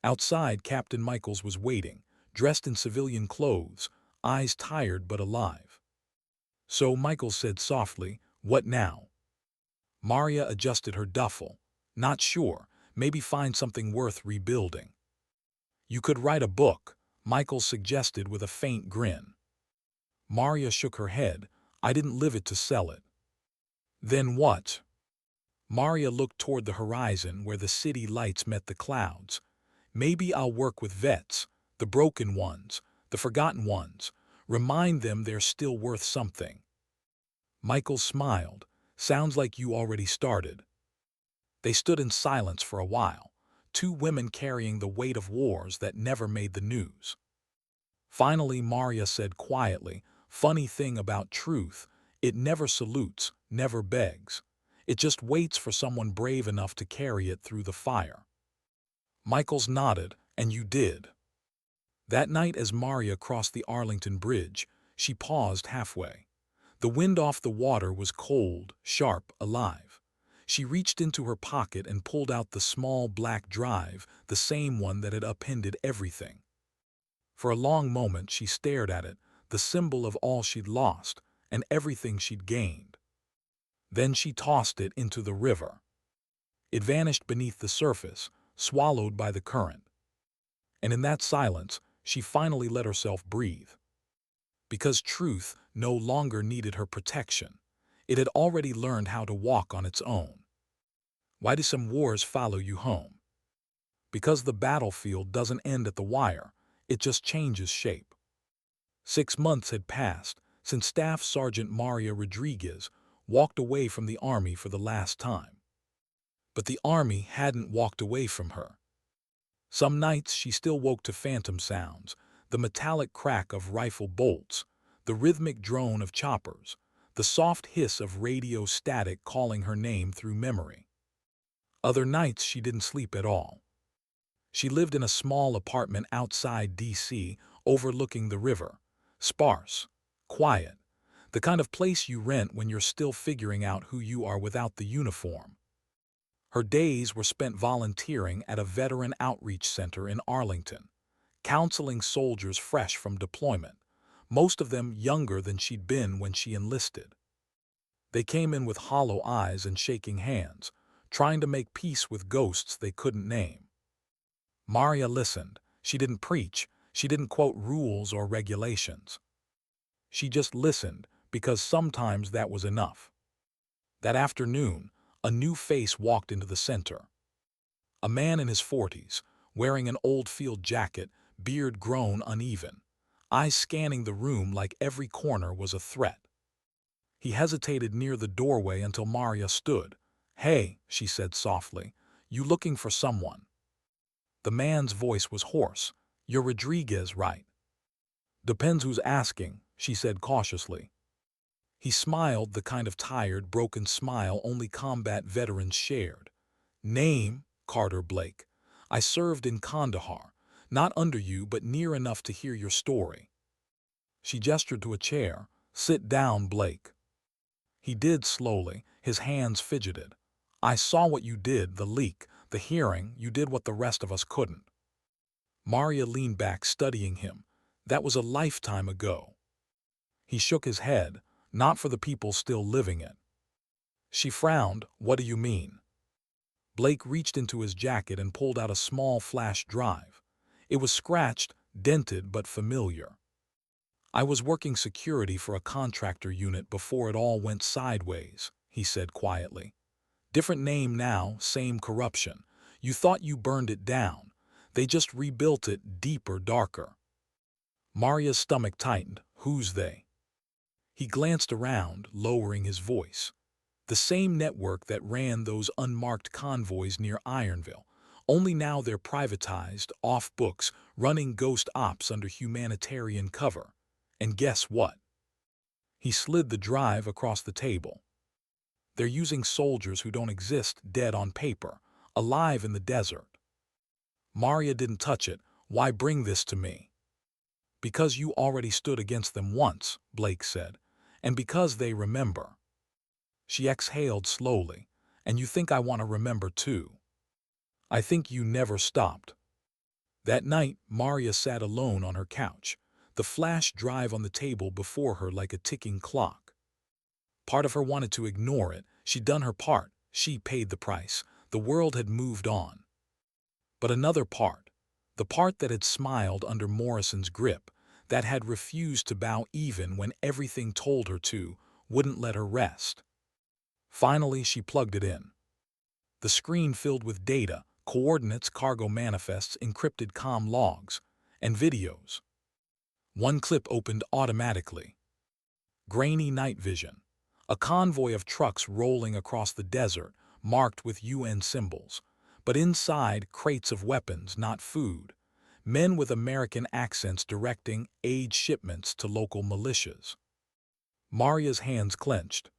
Outside, Captain Michaels was waiting, dressed in civilian clothes, eyes tired but alive. So Michaels said softly, "What now?" Maria adjusted her duffel. Not sure, maybe find something worth rebuilding. You could write a book, Michaels suggested with a faint grin. Maria shook her head. I didn't live it to sell it. Then what? Maria looked toward the horizon where the city lights met the clouds. Maybe I'll work with vets, the broken ones, the forgotten ones, remind them they're still worth something. Michael smiled. Sounds like you already started. They stood in silence for a while, 2 women carrying the weight of wars that never made the news. Finally, Maria said quietly, funny thing about truth, it never salutes, never begs. It just waits for someone brave enough to carry it through the fire. Michaels nodded, and you did. That night as Maria crossed the Arlington Bridge, she paused halfway. The wind off the water was cold, sharp, alive. She reached into her pocket and pulled out the small black drive, the same one that had upended everything. For a long moment she stared at it, the symbol of all she'd lost and everything she'd gained. Then she tossed it into the river. It vanished beneath the surface, swallowed by the current. And in that silence, she finally let herself breathe. Because truth no longer needed her protection. It had already learned how to walk on its own. Why do some wars follow you home? Because the battlefield doesn't end at the wire, it just changes shape. 6 months had passed since Staff Sergeant Maria Rodriguez walked away from the Army for the last time. But the Army hadn't walked away from her. Some nights she still woke to phantom sounds, the metallic crack of rifle bolts, the rhythmic drone of choppers, the soft hiss of radio static calling her name through memory. Other nights she didn't sleep at all. She lived in a small apartment outside D.C., overlooking the river, sparse, quiet, the kind of place you rent when you're still figuring out who you are without the uniform. Her days were spent volunteering at a veteran outreach center in Arlington, counseling soldiers fresh from deployment, most of them younger than she'd been when she enlisted. They came in with hollow eyes and shaking hands, trying to make peace with ghosts they couldn't name. Maria listened. She didn't preach. She didn't quote rules or regulations. She just listened, because sometimes that was enough. That afternoon, a new face walked into the center. A man in his 40s, wearing an old field jacket, beard grown uneven, eyes scanning the room like every corner was a threat. He hesitated near the doorway until Maria stood. "Hey," she said softly, "you looking for someone?" The man's voice was hoarse. "You're Rodriguez, right?" "Depends who's asking," she said cautiously. He smiled, the kind of tired, broken smile only combat veterans shared. "Name, Carter Blake. I served in Kandahar, not under you but near enough to hear your story." She gestured to a chair. "Sit down, Blake." He did slowly, his hands fidgeted. "I saw what you did, the leak, the hearing, you did what the rest of us couldn't." Maria leaned back, studying him. "That was a lifetime ago." He shook his head. "Not for the people still living it." She frowned. "What do you mean?" Blake reached into his jacket and pulled out a small flash drive. It was scratched, dented, but familiar. "I was working security for a contractor unit before it all went sideways," he said quietly. "Different name now, same corruption. You thought you burned it down. They just rebuilt it deeper, darker." Maria's stomach tightened. "Who's they?" He glanced around, lowering his voice. "The same network that ran those unmarked convoys near Ironville. Only now they're privatized, off books, running ghost ops under humanitarian cover. And guess what?" He slid the drive across the table. "They're using soldiers who don't exist, dead on paper, alive in the desert." Maria didn't touch it. "Why bring this to me?" "Because you already stood against them once," Blake said, "and because they remember." She exhaled slowly. "And you think I want to remember too?" "I think you never stopped." That night, Maria sat alone on her couch, the flash drive on the table before her like a ticking clock. Part of her wanted to ignore it. She'd done her part. She paid the price. The world had moved on. But another part, the part that had smiled under Morrison's grip, that had refused to bow even when everything told her to, wouldn't let her rest. Finally, she plugged it in. The screen filled with data, coordinates, cargo manifests, encrypted comm logs, and videos. One clip opened automatically. Grainy night vision. A convoy of trucks rolling across the desert, marked with UN symbols. But inside, crates of weapons, not food. Men with American accents directing aid shipments to local militias. Maria's hands clenched.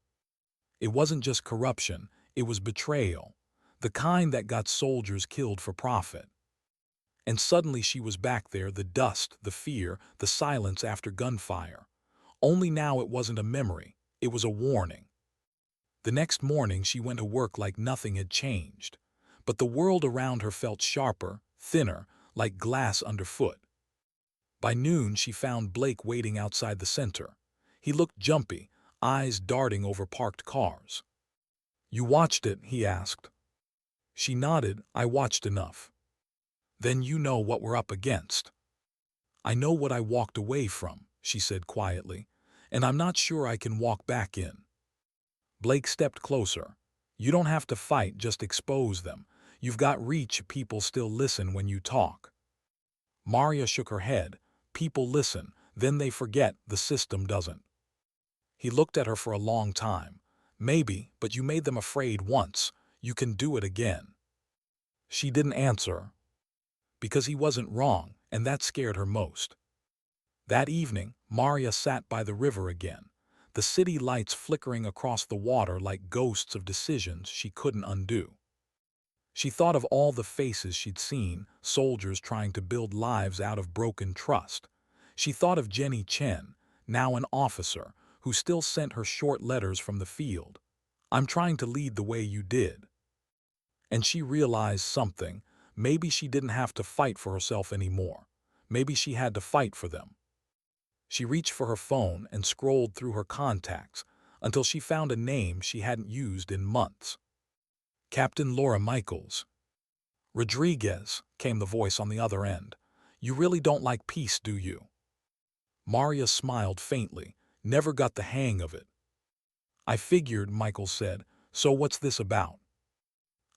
It wasn't just corruption, it was betrayal. The kind that got soldiers killed for profit. And suddenly she was back there, the dust, the fear, the silence after gunfire. Only now it wasn't a memory, it was a warning. The next morning she went to work like nothing had changed. But the world around her felt sharper, thinner, like glass underfoot. By noon she found Blake waiting outside the center. He looked jumpy, eyes darting over parked cars. "You watched it?" he asked. She nodded. "I watched enough." "Then you know what we're up against." "I know what I walked away from," she said quietly, "and I'm not sure I can walk back in." Blake stepped closer. "You don't have to fight, just expose them. You've got reach, people still listen when you talk." Maria shook her head. "People listen, then they forget, the system doesn't." He looked at her for a long time. "Maybe, but you made them afraid once. You can do it again." She didn't answer. Because he wasn't wrong, and that scared her most. That evening, Maria sat by the river again, the city lights flickering across the water like ghosts of decisions she couldn't undo. She thought of all the faces she'd seen, soldiers trying to build lives out of broken trust. She thought of Jenny Chen, now an officer, who still sent her short letters from the field. "I'm trying to lead the way you did." And she realized something. Maybe she didn't have to fight for herself anymore. Maybe she had to fight for them. She reached for her phone and scrolled through her contacts until she found a name she hadn't used in months. "Captain Laura Michaels." "Rodriguez," came the voice on the other end. You really don't like peace, do you? Maria smiled faintly, never got the hang of it. I figured, Michael said. So what's this about?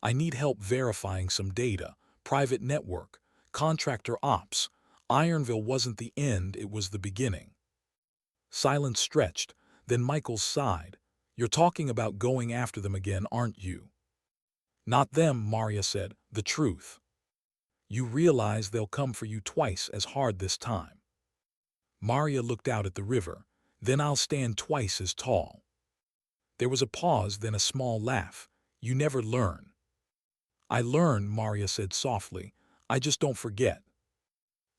I need help verifying some data, private network, contractor ops. Ironville wasn't the end, it was the beginning. Silence stretched, then Michael sighed. You're talking about going after them again, aren't you? Not them, Maria said, the truth. You realize they'll come for you twice as hard this time. Maria looked out at the river. Then I'll stand twice as tall. There was a pause, then a small laugh. You never learn. I learn, Maria said softly. I just don't forget.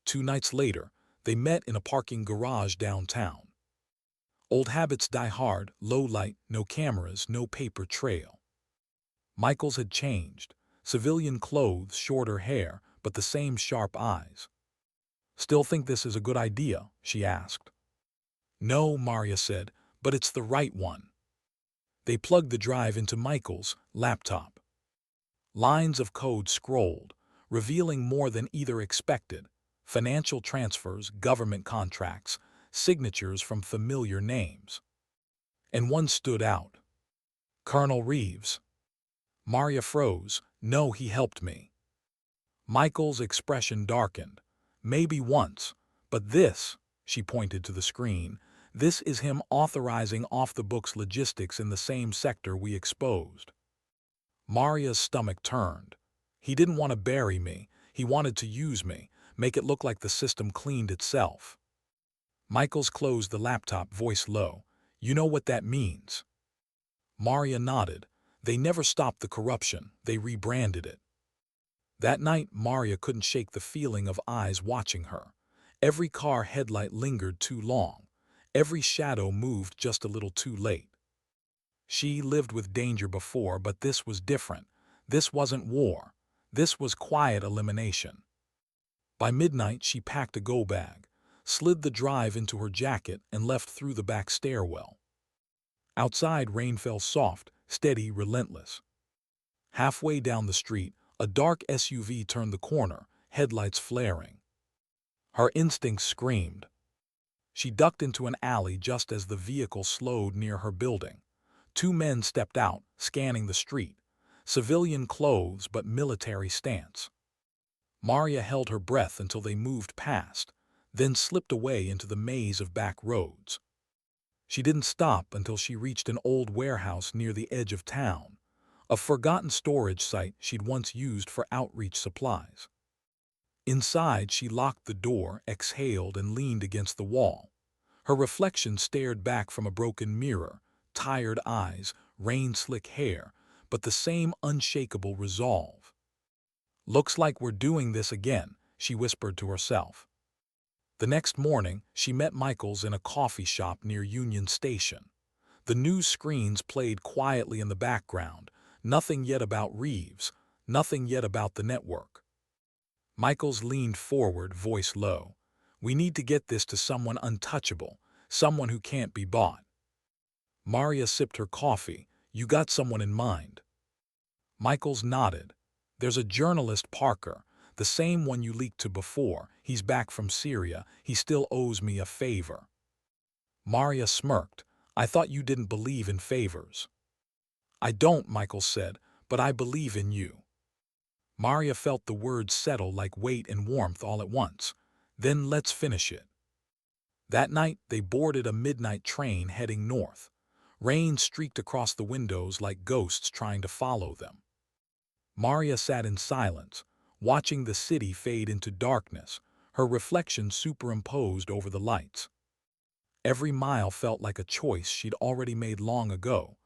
2 nights later, they met in a parking garage downtown. Old habits die hard, low light, no cameras, no paper trail. Michael's had changed. Civilian clothes, shorter hair, but the same sharp eyes. Still think this is a good idea? She asked. No, Maria said, but it's the right one. They plugged the drive into Michael's laptop. Lines of code scrolled, revealing more than either expected. Financial transfers, government contracts, signatures from familiar names. And one stood out. Colonel Reeves. Maria froze. No, he helped me. Michael's expression darkened. Maybe once, but this, she pointed to the screen, this is him authorizing off-the-books logistics in the same sector we exposed. Maria's stomach turned. He didn't want to bury me. He wanted to use me, make it look like the system cleaned itself. Michaels closed the laptop, voice low. You know what that means? Maria nodded. They never stopped the corruption. They rebranded it. That night, Maria couldn't shake the feeling of eyes watching her. Every car headlight lingered too long. Every shadow moved just a little too late. She lived with danger before, but this was different. This wasn't war. This was quiet elimination. By midnight, she packed a go bag, slid the drive into her jacket, and left through the back stairwell. Outside, rain fell soft, steady, relentless. Halfway down the street, a dark SUV turned the corner, headlights flaring. Her instincts screamed. She ducked into an alley just as the vehicle slowed near her building. 2 men stepped out, scanning the street. Civilian clothes but military stance. Maria held her breath until they moved past, then slipped away into the maze of back roads. She didn't stop until she reached an old warehouse near the edge of town, a forgotten storage site she'd once used for outreach supplies. Inside, she locked the door, exhaled, and leaned against the wall. Her reflection stared back from a broken mirror, tired eyes, rain-slick hair, but the same unshakable resolve. Looks like we're doing this again, she whispered to herself. The next morning, she met Michaels in a coffee shop near Union Station. The news screens played quietly in the background, nothing yet about Reeves, nothing yet about the network. Michaels leaned forward, voice low. We need to get this to someone untouchable, someone who can't be bought. Maria sipped her coffee. You got someone in mind? Michaels nodded. There's a journalist, Parker, the same one you leaked to before. He's back from Syria. He still owes me a favor. Maria smirked. I thought you didn't believe in favors. I don't, Michael said, but I believe in you. Maria felt the words settle like weight and warmth all at once. Then let's finish it. That night, they boarded a midnight train heading north. Rain streaked across the windows like ghosts trying to follow them. Maria sat in silence, watching the city fade into darkness, her reflection superimposed over the lights. Every mile felt like a choice she'd already made long ago,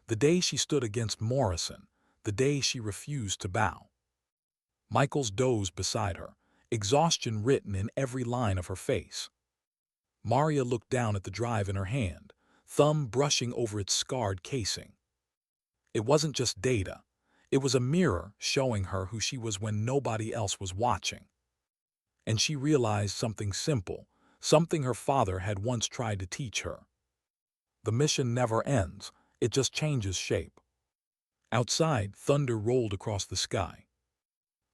the day she stood against Morrison, the day she refused to bow. Michaels dozed beside her, exhaustion written in every line of her face. Maria looked down at the drive in her hand, thumb brushing over its scarred casing. It wasn't just data. It was a mirror showing her who she was when nobody else was watching. And she realized something simple, something her father had once tried to teach her. The mission never ends, it just changes shape. Outside, thunder rolled across the sky.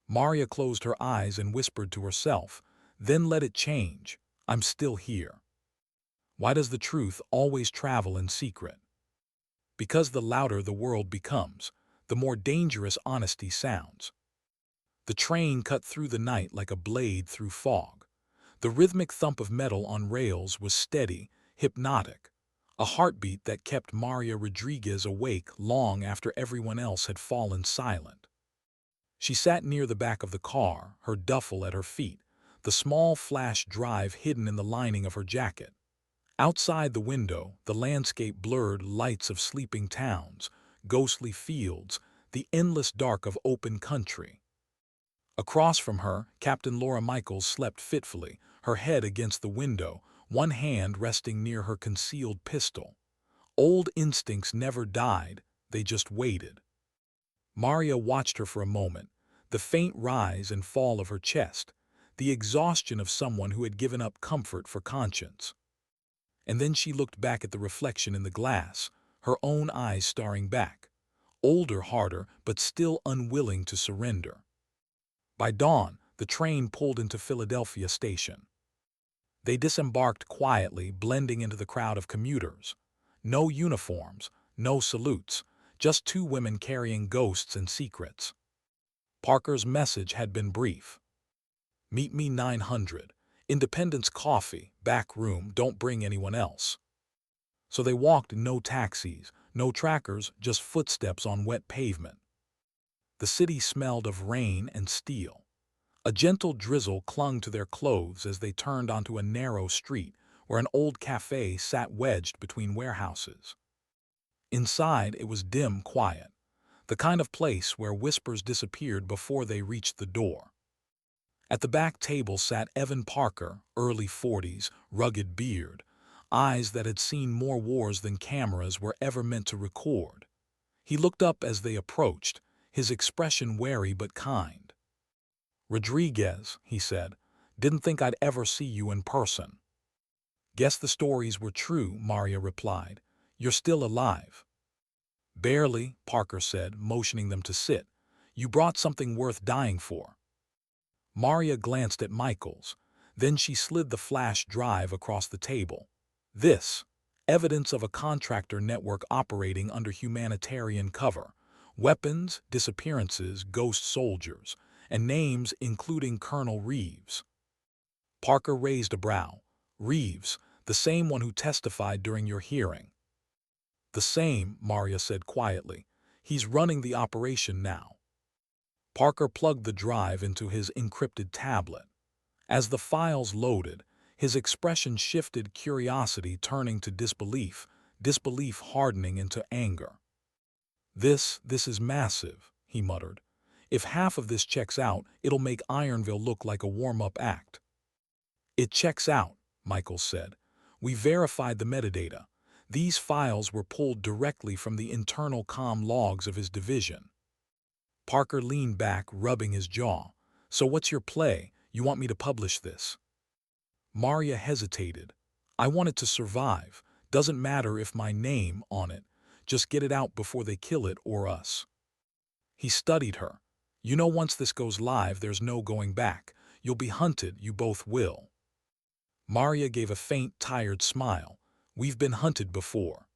Maria closed her eyes and whispered to herself, Then let it change. I'm still here. Why does the truth always travel in secret? Because the louder the world becomes, the more dangerous honesty sounds. The train cut through the night like a blade through fog. The rhythmic thump of metal on rails was steady, hypnotic, a heartbeat that kept Maria Rodriguez awake long after everyone else had fallen silent. She sat near the back of the car, her duffel at her feet, the small flash drive hidden in the lining of her jacket. Outside the window, the landscape blurred lights of sleeping towns, ghostly fields, the endless dark of open country. Across from her, Captain Laura Michaels slept fitfully, her head against the window, one hand resting near her concealed pistol. Old instincts never died, they just waited. Maria watched her for a moment, the faint rise and fall of her chest, the exhaustion of someone who had given up comfort for conscience. And then she looked back at the reflection in the glass, her own eyes staring back, older, harder, but still unwilling to surrender. By dawn, the train pulled into Philadelphia Station. They disembarked quietly, blending into the crowd of commuters. No uniforms, no salutes, just two women carrying ghosts and secrets. Parker's message had been brief. Meet me 900. Independence Coffee, back room, don't bring anyone else. So they walked, no taxis, no trackers, just footsteps on wet pavement. The city smelled of rain and steel. A gentle drizzle clung to their clothes as they turned onto a narrow street where an old cafe sat wedged between warehouses. Inside, it was dim, quiet, the kind of place where whispers disappeared before they reached the door. At the back table sat Evan Parker, early 40s, rugged beard, eyes that had seen more wars than cameras were ever meant to record. He looked up as they approached, his expression wary but kind. "Rodriguez," he said, "didn't think I'd ever see you in person." "Guess the stories were true," Maria replied. "You're still alive." "Barely," Parker said, motioning them to sit. "You brought something worth dying for." Maria glanced at Michaels. Then she slid the flash drive across the table. This, evidence of a contractor network operating under humanitarian cover. Weapons, disappearances, ghost soldiers, and names including Colonel Reeves. Parker raised a brow. "Reeves, the same one who testified during your hearing." "The same," Maria said quietly. "He's running the operation now." Parker plugged the drive into his encrypted tablet. As the files loaded, his expression shifted, curiosity turning to disbelief, disbelief hardening into anger. This is massive," he muttered. "If half of this checks out, it'll make Ironville look like a warm-up act." "It checks out," Michael said. "We verified the metadata. These files were pulled directly from the internal comm logs of his division." Parker leaned back, rubbing his jaw. "So what's your play? You want me to publish this?" Maria hesitated. "I want it to survive. Doesn't matter if my name on it. Just get it out before they kill it or us." He studied her. "You know, once this goes live, there's no going back. You'll be hunted, you both will." Maria gave a faint, tired smile. "We've been hunted before."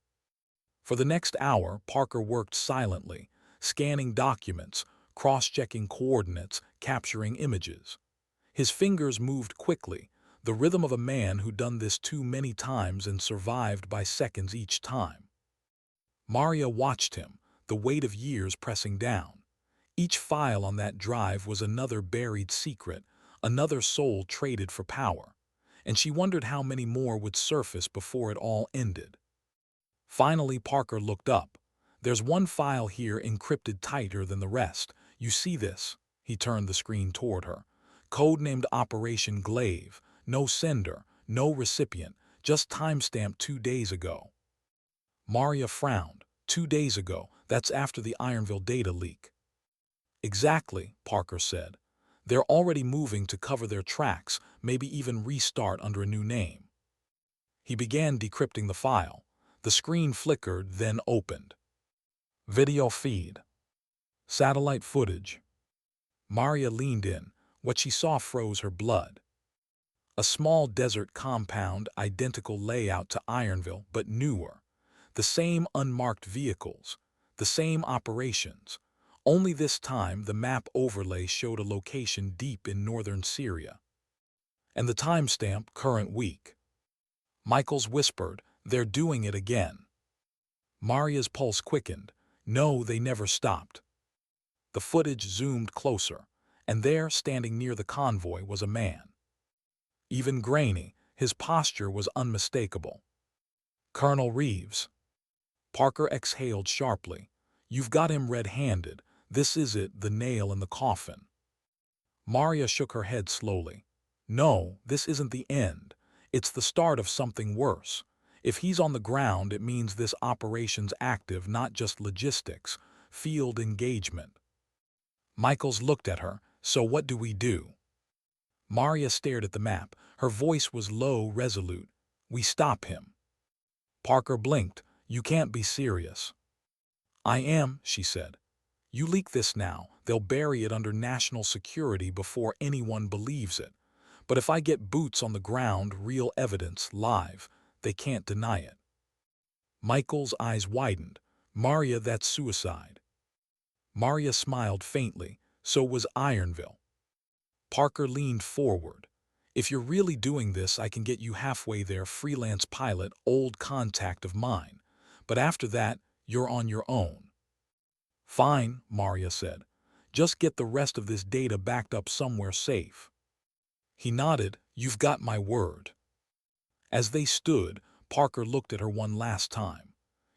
For the next hour, Parker worked silently, scanning documents, cross-checking coordinates, capturing images. His fingers moved quickly, the rhythm of a man who'd done this too many times and survived by seconds each time. Maria watched him, the weight of years pressing down. Each file on that drive was another buried secret, another soul traded for power, and she wondered how many more would surface before it all ended. Finally, Parker looked up. "There's one file here encrypted tighter than the rest. You see this?" He turned the screen toward her. "Codenamed Operation Glaive. No sender, no recipient, just timestamped 2 days ago." Maria frowned. 2 days ago, that's after the Ironville data leak. "Exactly," Parker said. "They're already moving to cover their tracks, maybe even restart under a new name." He began decrypting the file. The screen flickered, then opened. Video feed. Satellite footage. Maria leaned in. What she saw froze her blood. A small desert compound, identical layout to Ironville, but newer. The same unmarked vehicles, the same operations. Only this time the map overlay showed a location deep in northern Syria. And the timestamp, current week. Michaels whispered, "They're doing it again." Maria's pulse quickened. No, they never stopped. The footage zoomed closer, and there, standing near the convoy, was a man. Even grainy, his posture was unmistakable. Colonel Reeves. Parker exhaled sharply. "You've got him red-handed. This is it, the nail in the coffin." Maria shook her head slowly. "No, this isn't the end. It's the start of something worse. If he's on the ground, it means this operation's active, not just logistics, field engagement." Michaels looked at her. "So what do we do?" Maria stared at the map. Her voice was low, resolute. "We stop him." Parker blinked. "You can't be serious." "I am," she said. "You leak this now, they'll bury it under national security before anyone believes it. But if I get boots on the ground, real evidence, live, they can't deny it." Michael's eyes widened. "Maria, that's suicide." Maria smiled faintly. "So was Ironville." Parker leaned forward. "If you're really doing this, I can get you halfway there, freelance pilot, old contact of mine. But after that, you're on your own." "Fine," Maria said. "Just get the rest of this data backed up somewhere safe." He nodded. "You've got my word." As they stood, Parker looked at her one last time.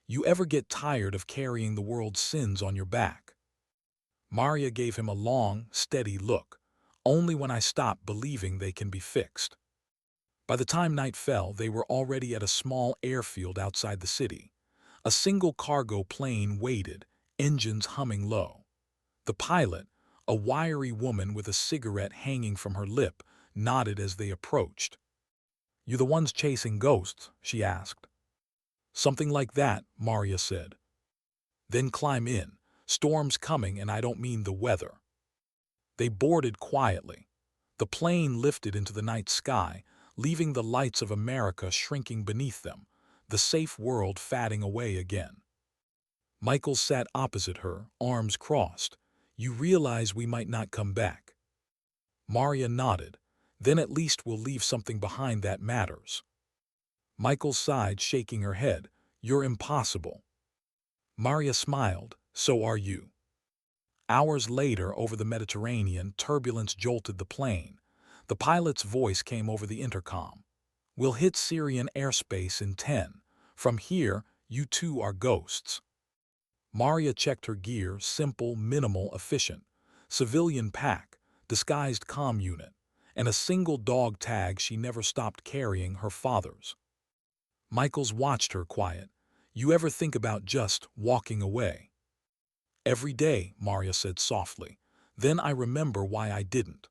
"You ever get tired of carrying the world's sins on your back?" Maria gave him a long, steady look. "Only when I stop believing they can be fixed." By the time night fell, they were already at a small airfield outside the city. A single cargo plane waited, engines humming low. The pilot, a wiry woman with a cigarette hanging from her lip, nodded as they approached. "You the ones chasing ghosts?" she asked. "Something like that," Maria said. "Then climb in. Storm's coming, and I don't mean the weather." They boarded quietly. The plane lifted into the night sky, leaving the lights of America shrinking beneath them, the safe world fading away again. Michael sat opposite her, arms crossed. "You realize we might not come back?" Maria nodded. "Then at least we'll leave something behind that matters." Michael sighed, shaking her head. "You're impossible." Maria smiled. "So are you." Hours later, over the Mediterranean, turbulence jolted the plane. The pilot's voice came over the intercom. "We'll hit Syrian airspace in 10. From here, you two are ghosts." Maria checked her gear, simple, minimal, efficient. Civilian pack, disguised comm unit, and a single dog tag she never stopped carrying, her father's. Michaels watched her, quiet. "You ever think about just walking away?" "Every day," Maria said softly. "Then I remember why I didn't."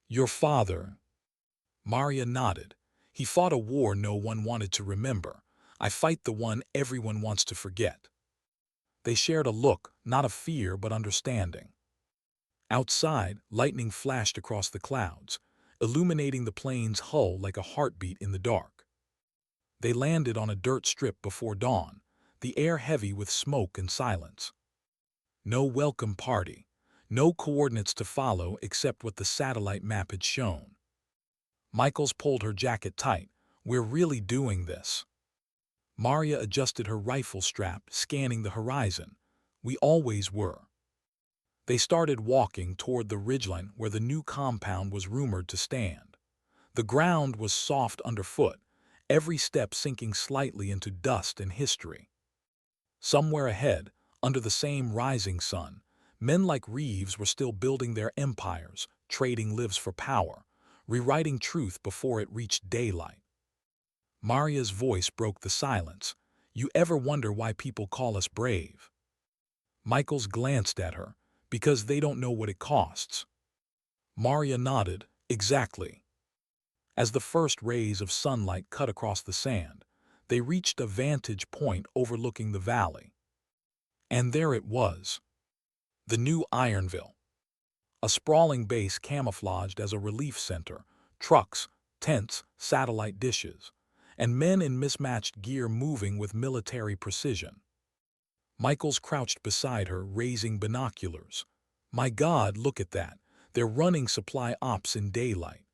"Your father?" Maria nodded. "He fought a war no one wanted to remember. I fight the one everyone wants to forget." They shared a look, not of fear but understanding. Outside, lightning flashed across the clouds, illuminating the plane's hull like a heartbeat in the dark. They landed on a dirt strip before dawn, the air heavy with smoke and silence. No welcome party, no coordinates to follow except what the satellite map had shown. Michaels pulled her jacket tight. "We're really doing this." Maria adjusted her rifle strap, scanning the horizon. "We always were." They started walking toward the ridgeline where the new compound was rumored to stand. The ground was soft underfoot, every step sinking slightly into dust and history. Somewhere ahead, under the same rising sun, men like Reeves were still building their empires, trading lives for power, rewriting truth before it reached daylight. Maria's voice broke the silence. "You ever wonder why people call us brave?" Michaels glanced at her. "Because they don't know what it costs." Maria nodded. "Exactly." As the first rays of sunlight cut across the sand, they reached a vantage point overlooking the valley. And there it was. The new Ironville. A sprawling base camouflaged as a relief center, trucks, tents, satellite dishes, and men in mismatched gear moving with military precision. Michaels crouched beside her, raising binoculars. My God, look at that. They're running supply ops in daylight.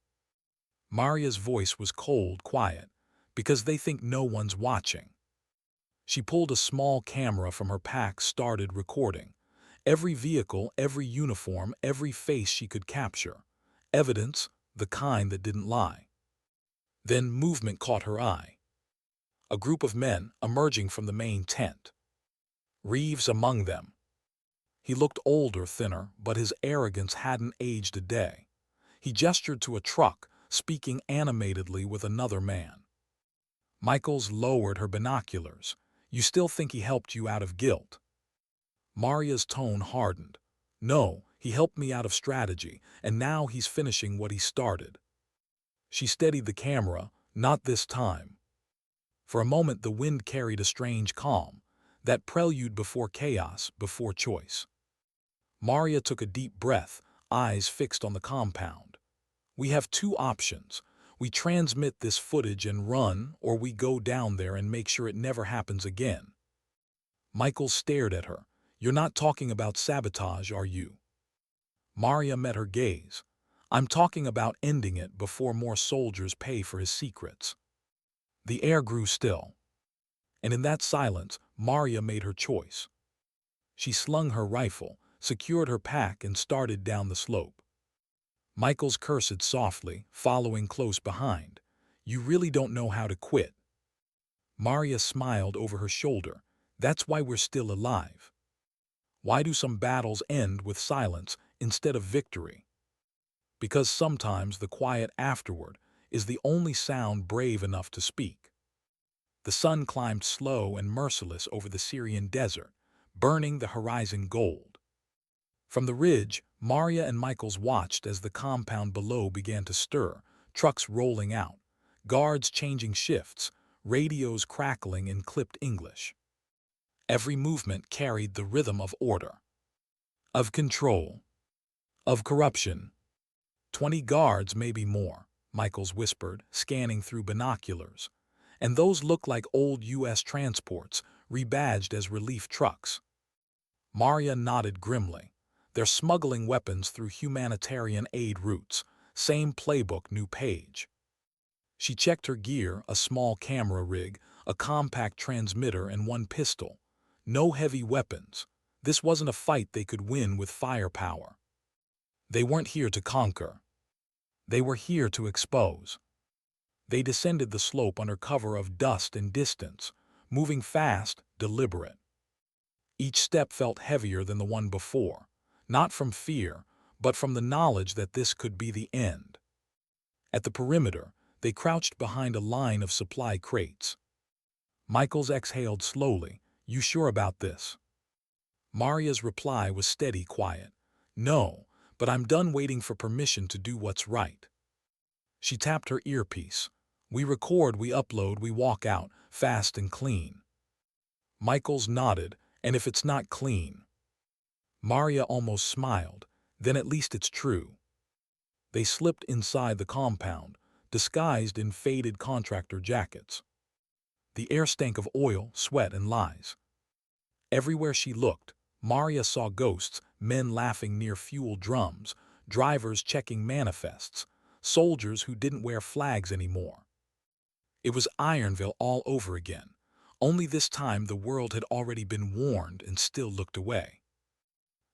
Maria's voice was cold, quiet, because they think no one's watching. She pulled a small camera from her pack, started recording. Every vehicle, every uniform, every face she could capture. Evidence, the kind that didn't lie. Then movement caught her eye. A group of men emerging from the main tent. Reeves among them. He looked older, thinner, but his arrogance hadn't aged a day. He gestured to a truck, speaking animatedly with another man. Michaels lowered her binoculars. You still think he helped you out of guilt? Maria's tone hardened. No, he helped me out of strategy, and now he's finishing what he started. She steadied the camera. Not this time. For a moment the wind carried a strange calm, that prelude before chaos, before choice. Maria took a deep breath, eyes fixed on the compound. We have two options. We transmit this footage and run, or we go down there and make sure it never happens again. Michael stared at her. You're not talking about sabotage, are you? Maria met her gaze. I'm talking about ending it before more soldiers pay for his secrets. The air grew still. And in that silence, Maria made her choice. She slung her rifle, secured her pack, and started down the slope. Michaels cursed softly, following close behind. You really don't know how to quit. Maria smiled over her shoulder. That's why we're still alive. Why do some battles end with silence instead of victory? Because sometimes the quiet afterward is the only sound brave enough to speak. The sun climbed slow and merciless over the Syrian desert, burning the horizon gold. From the ridge, Maria and Michaels watched as the compound below began to stir, trucks rolling out, guards changing shifts, radios crackling in clipped English. Every movement carried the rhythm of order, of control, of corruption. 20 guards, maybe more, Michaels whispered, scanning through binoculars. And those look like old U.S. transports, rebadged as relief trucks. Maria nodded grimly. They're smuggling weapons through humanitarian aid routes. Same playbook, new page. She checked her gear, a small camera rig, a compact transmitter, and one pistol. No heavy weapons. This wasn't a fight they could win with firepower. They weren't here to conquer. They were here to expose. They descended the slope under cover of dust and distance, moving fast, deliberate. Each step felt heavier than the one before, not from fear, but from the knowledge that this could be the end. At the perimeter, they crouched behind a line of supply crates. Michaels exhaled slowly. You sure about this? Maria's reply was steady, quiet. No, but I'm done waiting for permission to do what's right. She tapped her earpiece. We record, we upload, we walk out, fast and clean. Michaels nodded. And if it's not clean? Maria almost smiled. Then at least it's true. They slipped inside the compound, disguised in faded contractor jackets. The air stank of oil, sweat, and lies. Everywhere she looked, Maria saw ghosts, men laughing near fuel drums, drivers checking manifests, soldiers who didn't wear flags anymore. It was Ironville all over again, only this time the world had already been warned and still looked away.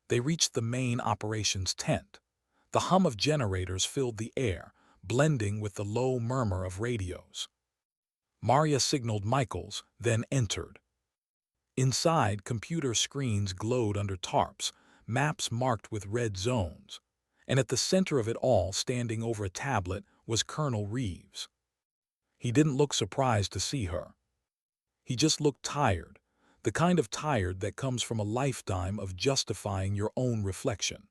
They reached the main operations tent. The hum of generators filled the air, blending with the low murmur of radios. Maria signaled Michaels, then entered. Inside, computer screens glowed under tarps, maps marked with red zones. And at the center of it all, standing over a tablet, was Colonel Reeves. He didn't look surprised to see her. He just looked tired, the kind of tired that comes from a lifetime of justifying your own reflection.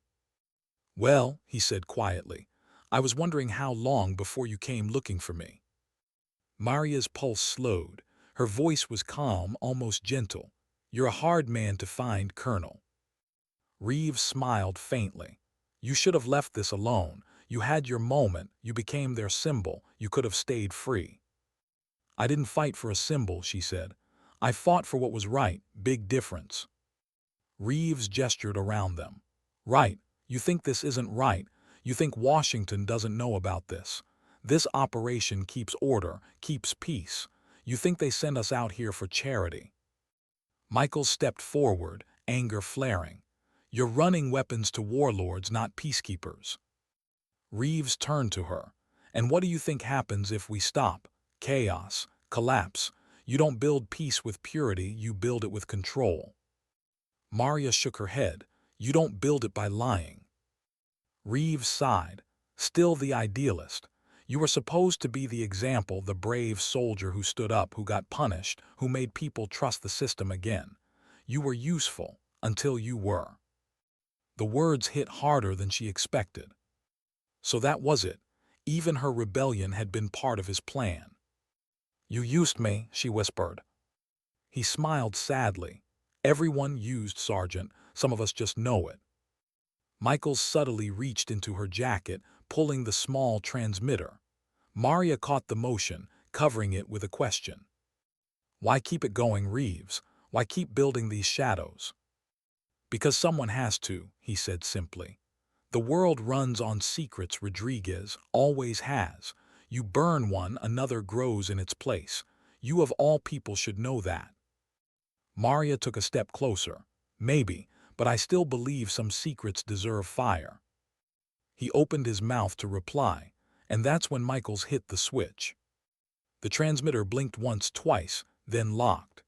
Well, he said quietly, I was wondering how long before you came looking for me. Maria's pulse slowed. Her voice was calm, almost gentle. You're a hard man to find, Colonel. Reeves smiled faintly. You should have left this alone. You had your moment, you became their symbol, you could have stayed free. I didn't fight for a symbol, she said. I fought for what was right, big difference. Reeves gestured around them. Right, you think this isn't right. You think Washington doesn't know about this. This operation keeps order, keeps peace. You think they send us out here for charity. Michael stepped forward, anger flaring. You're running weapons to warlords, not peacekeepers. Reeves turned to her. And what do you think happens if we stop? Chaos, collapse. You don't build peace with purity, you build it with control. Maria shook her head. You don't build it by lying. Reeves sighed. Still the idealist. You were supposed to be the example, the brave soldier who stood up, who got punished, who made people trust the system again. You were useful, until you were. The words hit harder than she expected. So that was it. Even her rebellion had been part of his plan. You used me, she whispered. He smiled sadly. Everyone used, Sergeant. Some of us just know it. Michael subtly reached into her jacket, pulling the small transmitter. Maria caught the motion, covering it with a question. Why keep it going, Reeves? Why keep building these shadows? Because someone has to, he said simply. The world runs on secrets, Rodriguez, always has. You burn one, another grows in its place. You of all people should know that. Maria took a step closer. Maybe, but I still believe some secrets deserve fire. He opened his mouth to reply, and that's when Michaels hit the switch. The transmitter blinked once, twice, then locked.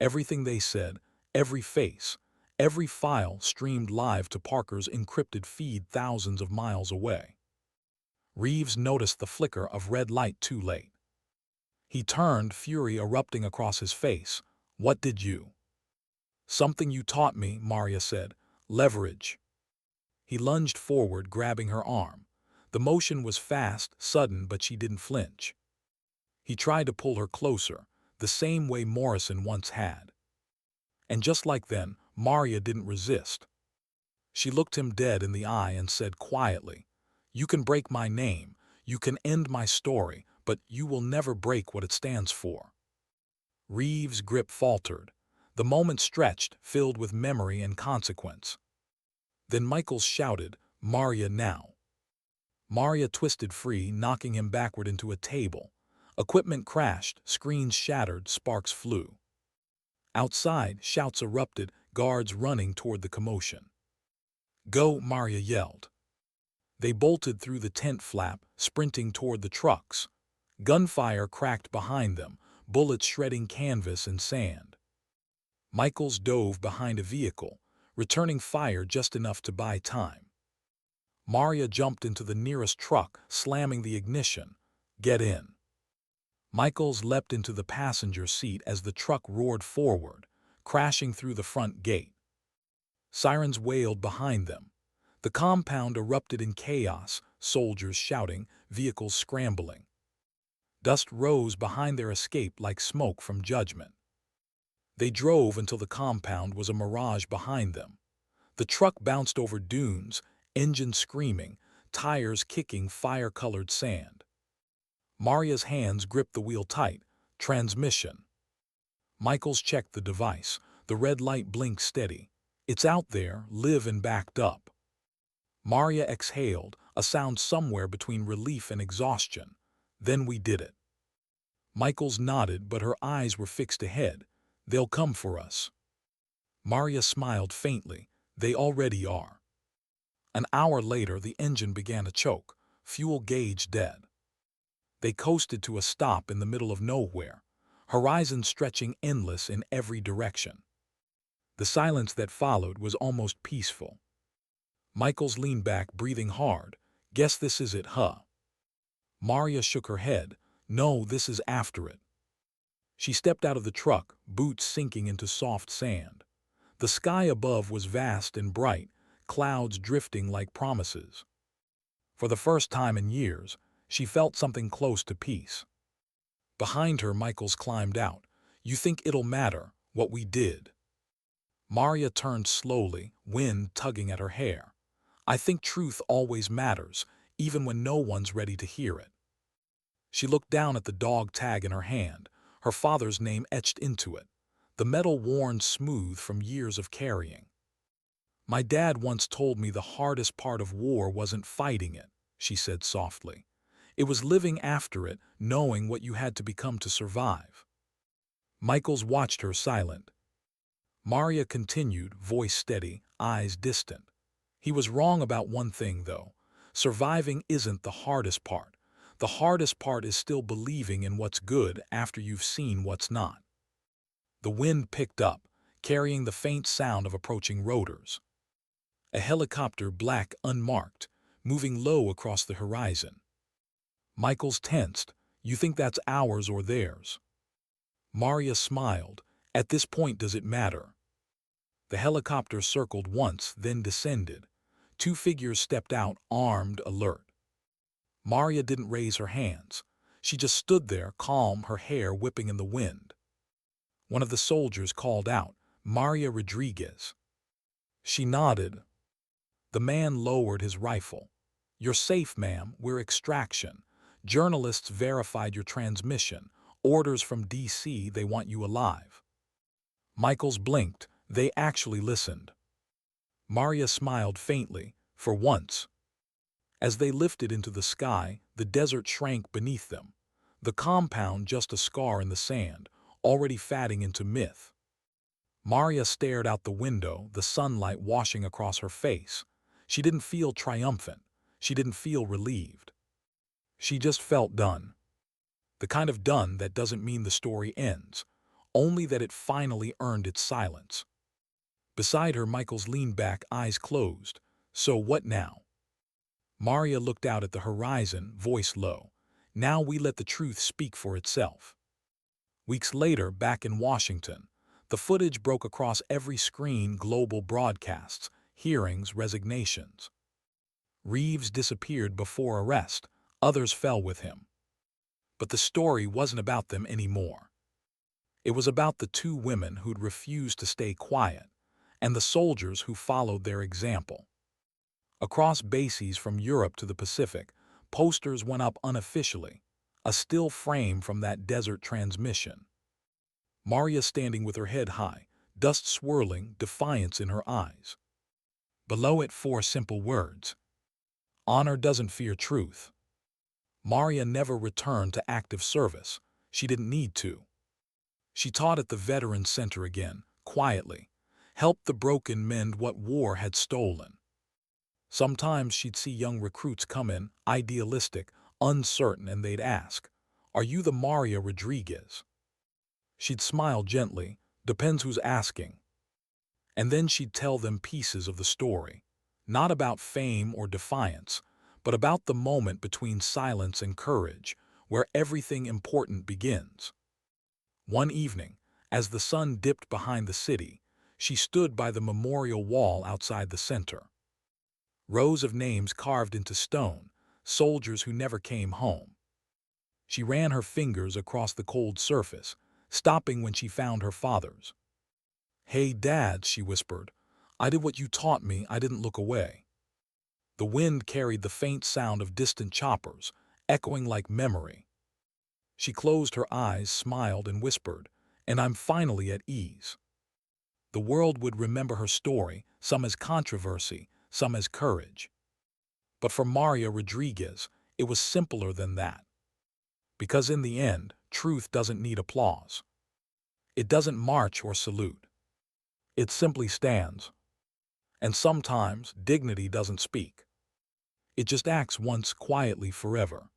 Everything they said, every face, every file streamed live to Parker's encrypted feed thousands of miles away. Reeves noticed the flicker of red light too late. He turned, fury erupting across his face. What did you? Something you taught me, Maria said. Leverage. He lunged forward, grabbing her arm. The motion was fast, sudden, but she didn't flinch. He tried to pull her closer, the same way Morrison once had. And just like then, Maria didn't resist. She looked him dead in the eye and said quietly, You can break my name, you can end my story, but you will never break what it stands for. Reeves' grip faltered. The moment stretched, filled with memory and consequence. Then Michaels shouted, Maria now. Maria twisted free, knocking him backward into a table. Equipment crashed, screens shattered, sparks flew. Outside, shouts erupted, guards running toward the commotion. Go, Maria yelled. They bolted through the tent flap, sprinting toward the trucks. Gunfire cracked behind them, bullets shredding canvas and sand. Michaels dove behind a vehicle, returning fire just enough to buy time. Maria jumped into the nearest truck, slamming the ignition. Get in. Michaels leapt into the passenger seat as the truck roared forward, crashing through the front gate. Sirens wailed behind them. The compound erupted in chaos, soldiers shouting, vehicles scrambling. Dust rose behind their escape like smoke from judgment. They drove until the compound was a mirage behind them. The truck bounced over dunes, engine screaming, tires kicking fire-colored sand. Maria's hands gripped the wheel tight. Transmission. Michaels checked the device. The red light blinked steady. It's out there, live and backed up. Maria exhaled, a sound somewhere between relief and exhaustion. Then we did it. Michaels nodded, but her eyes were fixed ahead. They'll come for us. Maria smiled faintly. They already are. An hour later, the engine began to choke, fuel gauge dead. They coasted to a stop in the middle of nowhere, horizon stretching endless in every direction. The silence that followed was almost peaceful. Michaels leaned back, breathing hard. Guess this is it, huh? Maria shook her head. No, this is after it. She stepped out of the truck, boots sinking into soft sand. The sky above was vast and bright, clouds drifting like promises. For the first time in years, she felt something close to peace. Behind her, Michaels climbed out. You think it'll matter, what we did? Maria turned slowly, wind tugging at her hair. I think truth always matters, even when no one's ready to hear it. She looked down at the dog tag in her hand, her father's name etched into it, the metal worn smooth from years of carrying. "My dad once told me the hardest part of war wasn't fighting it," she said softly. "It was living after it, knowing what you had to become to survive." Michaels watched her silent. Maria continued, voice steady, eyes distant. "He was wrong about one thing, though. Surviving isn't the hardest part. The hardest part is still believing in what's good after you've seen what's not." The wind picked up, carrying the faint sound of approaching rotors. A helicopter, black, unmarked, moving low across the horizon. Michaels tensed. "You think that's ours or theirs?" Maria smiled. "At this point, does it matter?" The helicopter circled once, then descended. Two figures stepped out, armed, alert. Maria didn't raise her hands. She just stood there, calm, her hair whipping in the wind. One of the soldiers called out, "Maria Rodriguez." She nodded. The man lowered his rifle. "You're safe, ma'am. We're extraction. Journalists verified your transmission. Orders from D.C. They want you alive." Michaels blinked. They actually listened. Maria smiled faintly, for once. As they lifted into the sky, the desert shrank beneath them. The compound just a scar in the sand, already fading into myth. Maria stared out the window, the sunlight washing across her face. She didn't feel triumphant. She didn't feel relieved. She just felt done. The kind of done that doesn't mean the story ends, only that it finally earned its silence. Beside her, Michaels leaned back, eyes closed. "So what now?" Maria looked out at the horizon, voice low. "Now we let the truth speak for itself." Weeks later, back in Washington, the footage broke across every screen, global broadcasts, hearings, resignations. Reeves disappeared before arrest, others fell with him. But the story wasn't about them anymore. It was about the two women who'd refused to stay quiet, and the soldiers who followed their example. Across bases from Europe to the Pacific, posters went up unofficially, a still frame from that desert transmission. Maria standing with her head high, dust swirling, defiance in her eyes. Below it, 4 simple words. "Honor doesn't fear truth." Maria never returned to active service. She didn't need to. She taught at the Veterans Center again, quietly, helped the broken mend what war had stolen. Sometimes she'd see young recruits come in, idealistic, uncertain, and they'd ask, "Are you the Maria Rodriguez?" She'd smile gently, "Depends who's asking." And then she'd tell them pieces of the story, not about fame or defiance, but about the moment between silence and courage, where everything important begins. One evening, as the sun dipped behind the city, she stood by the memorial wall outside the center. Rows of names carved into stone, soldiers who never came home. She ran her fingers across the cold surface, stopping when she found her father's. "Hey, Dad," she whispered. "I did what you taught me. I didn't look away." The wind carried the faint sound of distant choppers, echoing like memory. She closed her eyes, smiled, and whispered, "And I'm finally at ease." The world would remember her story, some as controversy, some as courage. But for Maria Rodriguez, it was simpler than that. Because in the end, truth doesn't need applause. It doesn't march or salute. It simply stands. And sometimes dignity doesn't speak. It just acts once, quietly, forever.